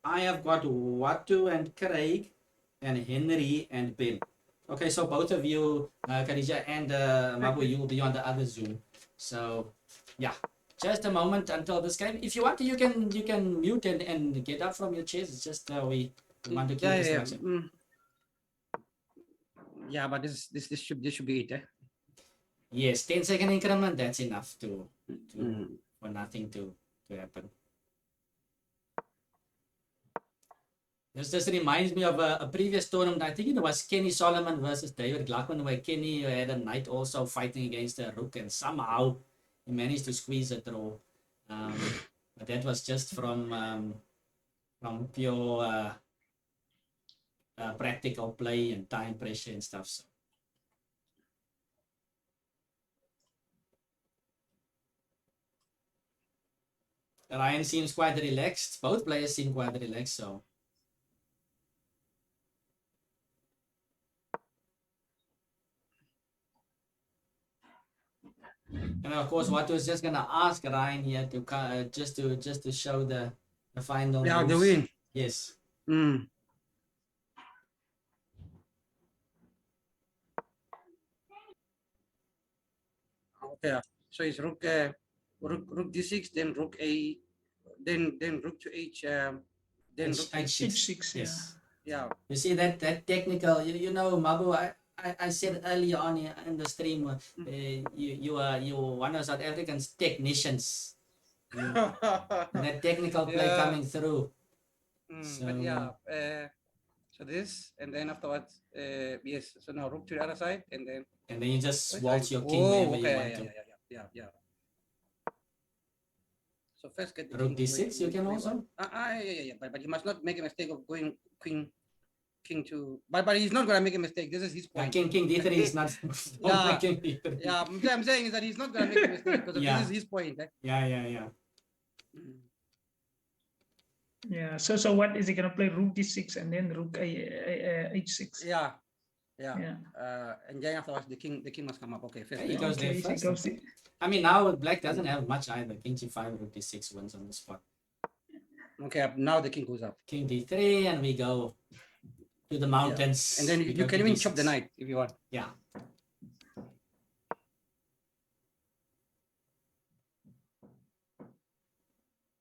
S1: I have got Watu and Craig and Henry and Bill. Okay, so both of you, Khadija and Mabu, you will be on the other Zoom. So, yeah, just a moment until this game. If you want to, you can mute and get up from your chairs. It's just we want to keep this structure.
S8: Yeah, but this should be it.
S1: Yes, 10-second increment, that's enough to
S8: Mm.
S1: for nothing to happen. This just reminds me of a previous tournament. I think it was Kenny Solomon versus David Gluckman, where Kenny had a knight also fighting against a rook, and somehow he managed to squeeze a draw. But that was just from pure practical play and time pressure and stuff. So. Ryan seems quite relaxed. Both players seem quite relaxed. So. And of course, what I was just gonna ask Ryan here to just to show the final.
S8: Yeah, the
S1: moves.
S8: win.
S1: Yes.
S8: Mm. Okay, so it's rook d6, then rook a, then rook to h, then rook
S2: h6.
S1: Yes.
S8: Yeah.
S1: You see that technical. You know, Mabu. I said earlier on in the stream, you are one of South Africans technicians. That technical play coming through. So,
S8: but yeah, so this, and then afterwards, yes. So now rook to the other side, and then
S1: you just waltz your king wherever you want to.
S8: Yeah. So first get the
S1: rook
S8: king
S1: d6. You can also.
S8: Yeah. But you must not make a mistake of going king to. But he's not gonna make a mistake. This is his point.
S1: King d3 is not.
S8: King d3. Yeah, what I'm saying is that he's not gonna make a mistake because this is his point.
S1: Yeah.
S2: Yeah. So what is he gonna play? Rook d6 and then rook h6.
S8: Yeah. And then afterwards the king must come up. Okay, first.
S1: He goes there first. I mean, now black doesn't have much either. King g5, rook d6 wins on the spot.
S8: Okay, now the king goes up.
S1: King d3, and we go to the mountains.
S8: And then you can even chop the knight if you want.
S1: Yeah.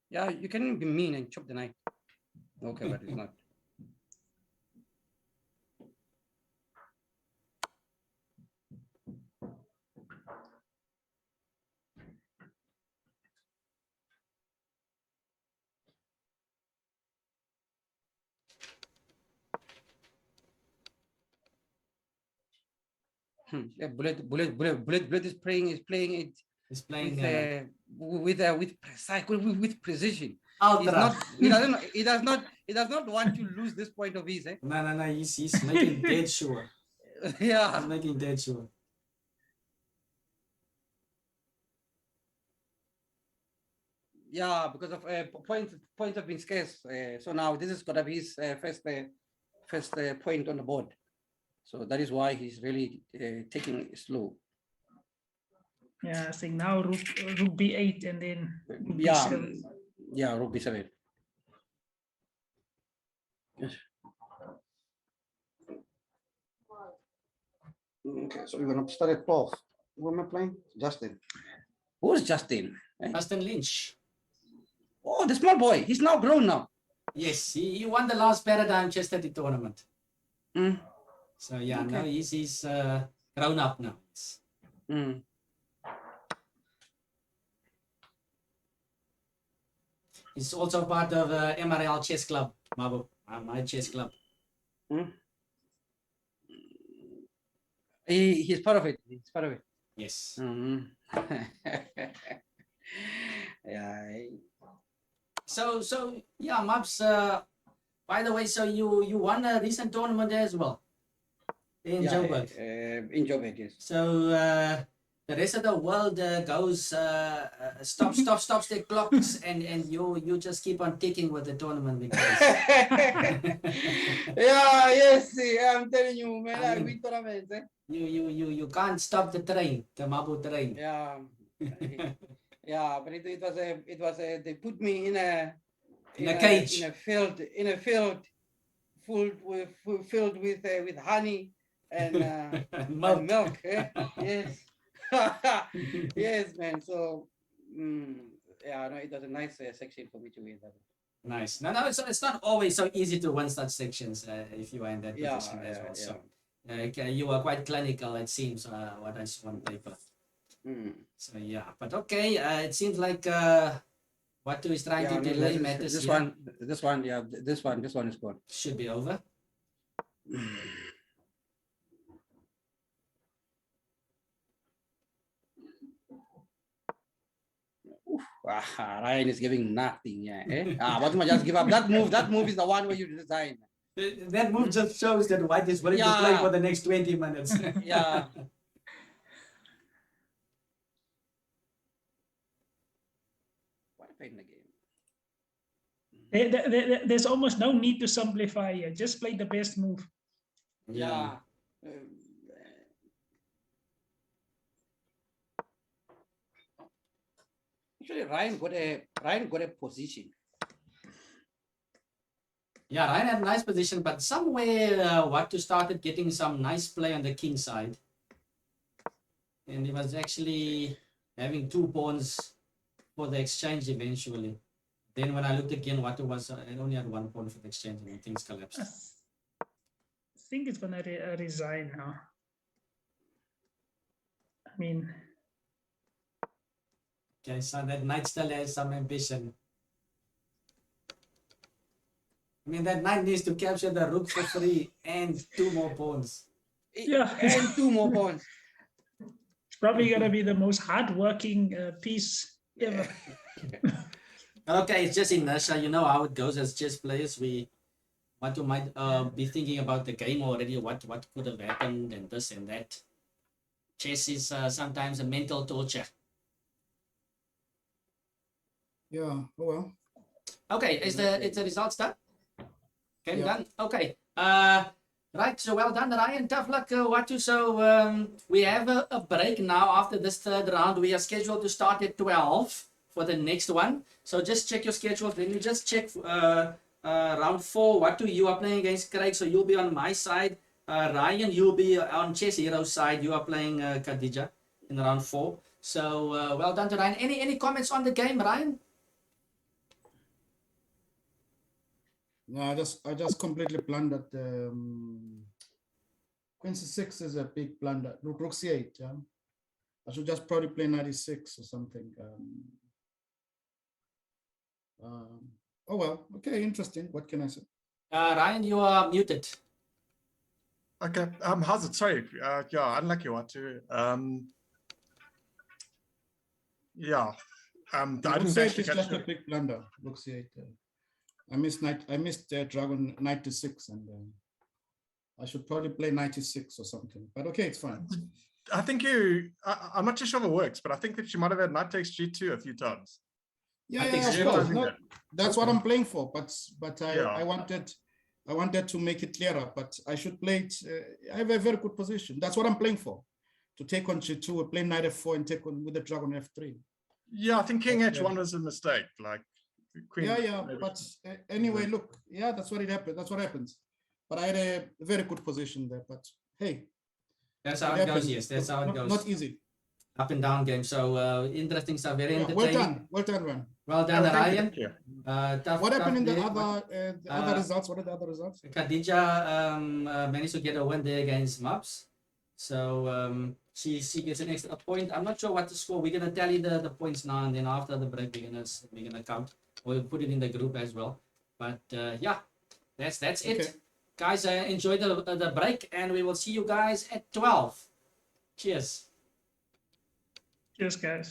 S8: Yeah, you can even be mean and chop the knight. Okay, but it's not. Yeah, bullet is playing it.
S1: He's playing
S8: with precise, with precision.
S1: Ultra.
S8: He does not want to lose this point of his.
S1: No. He's making dead sure.
S8: Yeah.
S1: He's making dead sure.
S8: Yeah, because of points have been scarce. So now this is gonna be his first point on the board. So that is why he's really taking it slow.
S2: Yeah, I think now rook b8 and then rook
S8: Yeah,
S2: b7.
S8: yeah, rook b7. Yes. Okay, so we're gonna start at 12. Who am I playing? Justin. Who's Justin?
S1: Justin Lynch.
S8: Oh, the small boy. He's now grown now.
S1: Yes, he won the last Paradigm Chess30 tournament.
S8: Mm.
S1: So yeah,
S8: Okay.
S1: now he's grown up now.
S8: Mm.
S1: He's also part of MRL Chess Club, Mabu, my chess club.
S8: Mm. He's part of it. He's part of it.
S1: Yes.
S8: Mm. Yeah.
S1: So yeah, Maps. By the way, so you won a recent tournament as well in Joburg.
S8: In Joburg, yes.
S1: So the rest of the world goes stops their clocks, and you just keep on ticking with the tournament victories.
S8: Yeah, yes, I'm telling you, man. I
S1: mean,
S8: win tournaments.
S1: You can't stop the train, the Mabu train.
S8: Yeah. Yeah, but it was they put me in a
S1: cage
S8: in a field filled with honey and milk. Yes. Yes, man. So yeah, no, it was a nice section for me to win that.
S1: Nice. No, it's not always so easy to win such sections if you are in that position as well. So Okay, you are quite clinical, it seems, what I saw on paper.
S8: Mm.
S1: So yeah, but okay, it seems like Watu is trying
S8: Yeah,
S1: to
S8: no,
S1: delay matters
S8: this
S1: here.
S8: one, yeah, this one is good.
S1: Should be over.
S8: Ryan is giving nothing. Yeah. What am I just give up? That move is the one where you design.
S1: That move just shows that White is willing to play
S8: Yeah.
S1: for the next 20 minutes.
S8: Yeah. What in the game?
S2: There's almost no need to simplify here. Just play the best move.
S8: Yeah. Actually, Ryan got a position.
S1: Yeah, Ryan had a nice position, but somewhere Watu started getting some nice play on the king side. And he was actually having 2 pawns for the exchange eventually. Then when I looked again, Watu was it only had 1 pawn for the exchange and things collapsed.
S2: I think it's gonna resign now. I mean,
S1: Okay, so that knight still has some ambition. I mean, that knight needs to capture the rook for free and 2 more pawns.
S2: yeah,
S8: And 2 more pawns.
S2: it's probably gonna be the most hardworking piece ever.
S1: Okay, it's just inertia. You know how it goes as chess players. We might be thinking about the game already, what could have happened and this and that. Chess is sometimes a mental torture.
S3: Yeah. Oh well.
S1: Okay, is the results done? Game
S3: Yeah.
S1: done. Okay. Right. So well done, Ryan. Tough luck, Watu. So we have a break now after this 3rd round. We are scheduled to start at 12 for the next one. So just check your schedule. Then you just check round 4. Watu, you are playing against Craig, so you'll be on my side. Ryan, you'll be on Chess Hero's side. You are playing Khadija in round 4. So well done to Ryan. Any comments on the game, Ryan?
S3: No, I just completely blundered. Queen C6 is a big blunder. Rook C8. Yeah, I should just probably play 96 or something. Oh well. Okay, interesting. What can I say?
S1: Ryan, you are muted.
S9: Okay. How's it? Sorry. Yeah, unlucky Watu. Yeah. I
S3: Rook
S9: didn't
S3: C8
S9: actually
S3: is
S9: catch
S3: just a
S9: it.
S3: big blunder. Rook C8. I missed dragon 96, and I should probably play 96 or something. But okay, it's fine.
S9: I think I'm not too sure if it works, but I think that you might have had knight takes G2 a few times.
S3: Yeah,
S1: I think
S3: of
S1: so.
S3: course.
S9: Realizing
S3: No,
S9: that.
S3: that's what
S9: Okay.
S3: I'm playing for. But
S9: Yeah.
S3: I wanted to make it clearer. But I should play it. I have a very good position. That's what I'm playing for. To take on G2, play knight F4, and take on with the dragon F3.
S9: Yeah, I think King
S3: Okay.
S9: H1 was a mistake. Like Queen.
S3: Yeah.
S9: maybe-
S3: But anyway, look. Yeah, that's what it happened. That's what happens. But I had a very good position there. But hey,
S1: That's how it goes. Yes, that's how it goes.
S3: Not easy.
S1: Up and down game. So interesting stuff. Very
S3: Yeah,
S1: entertaining.
S3: well done, Ron.
S1: Well done,
S9: Oh, thank you,
S1: Ryan.
S9: thank you.
S1: Tough,
S3: What happened in the
S1: day.
S3: other results? What are the other results?
S1: Khadija managed to get a win there against Mubs. So she gets an extra point. I'm not sure what to score. We're gonna tally the points now, and then after the break we're gonna count. We'll put it in the group as well. But yeah, that's it.
S3: Okay.
S1: Guys, enjoy the break, and we will see you guys at 12. Cheers.
S2: Cheers, guys.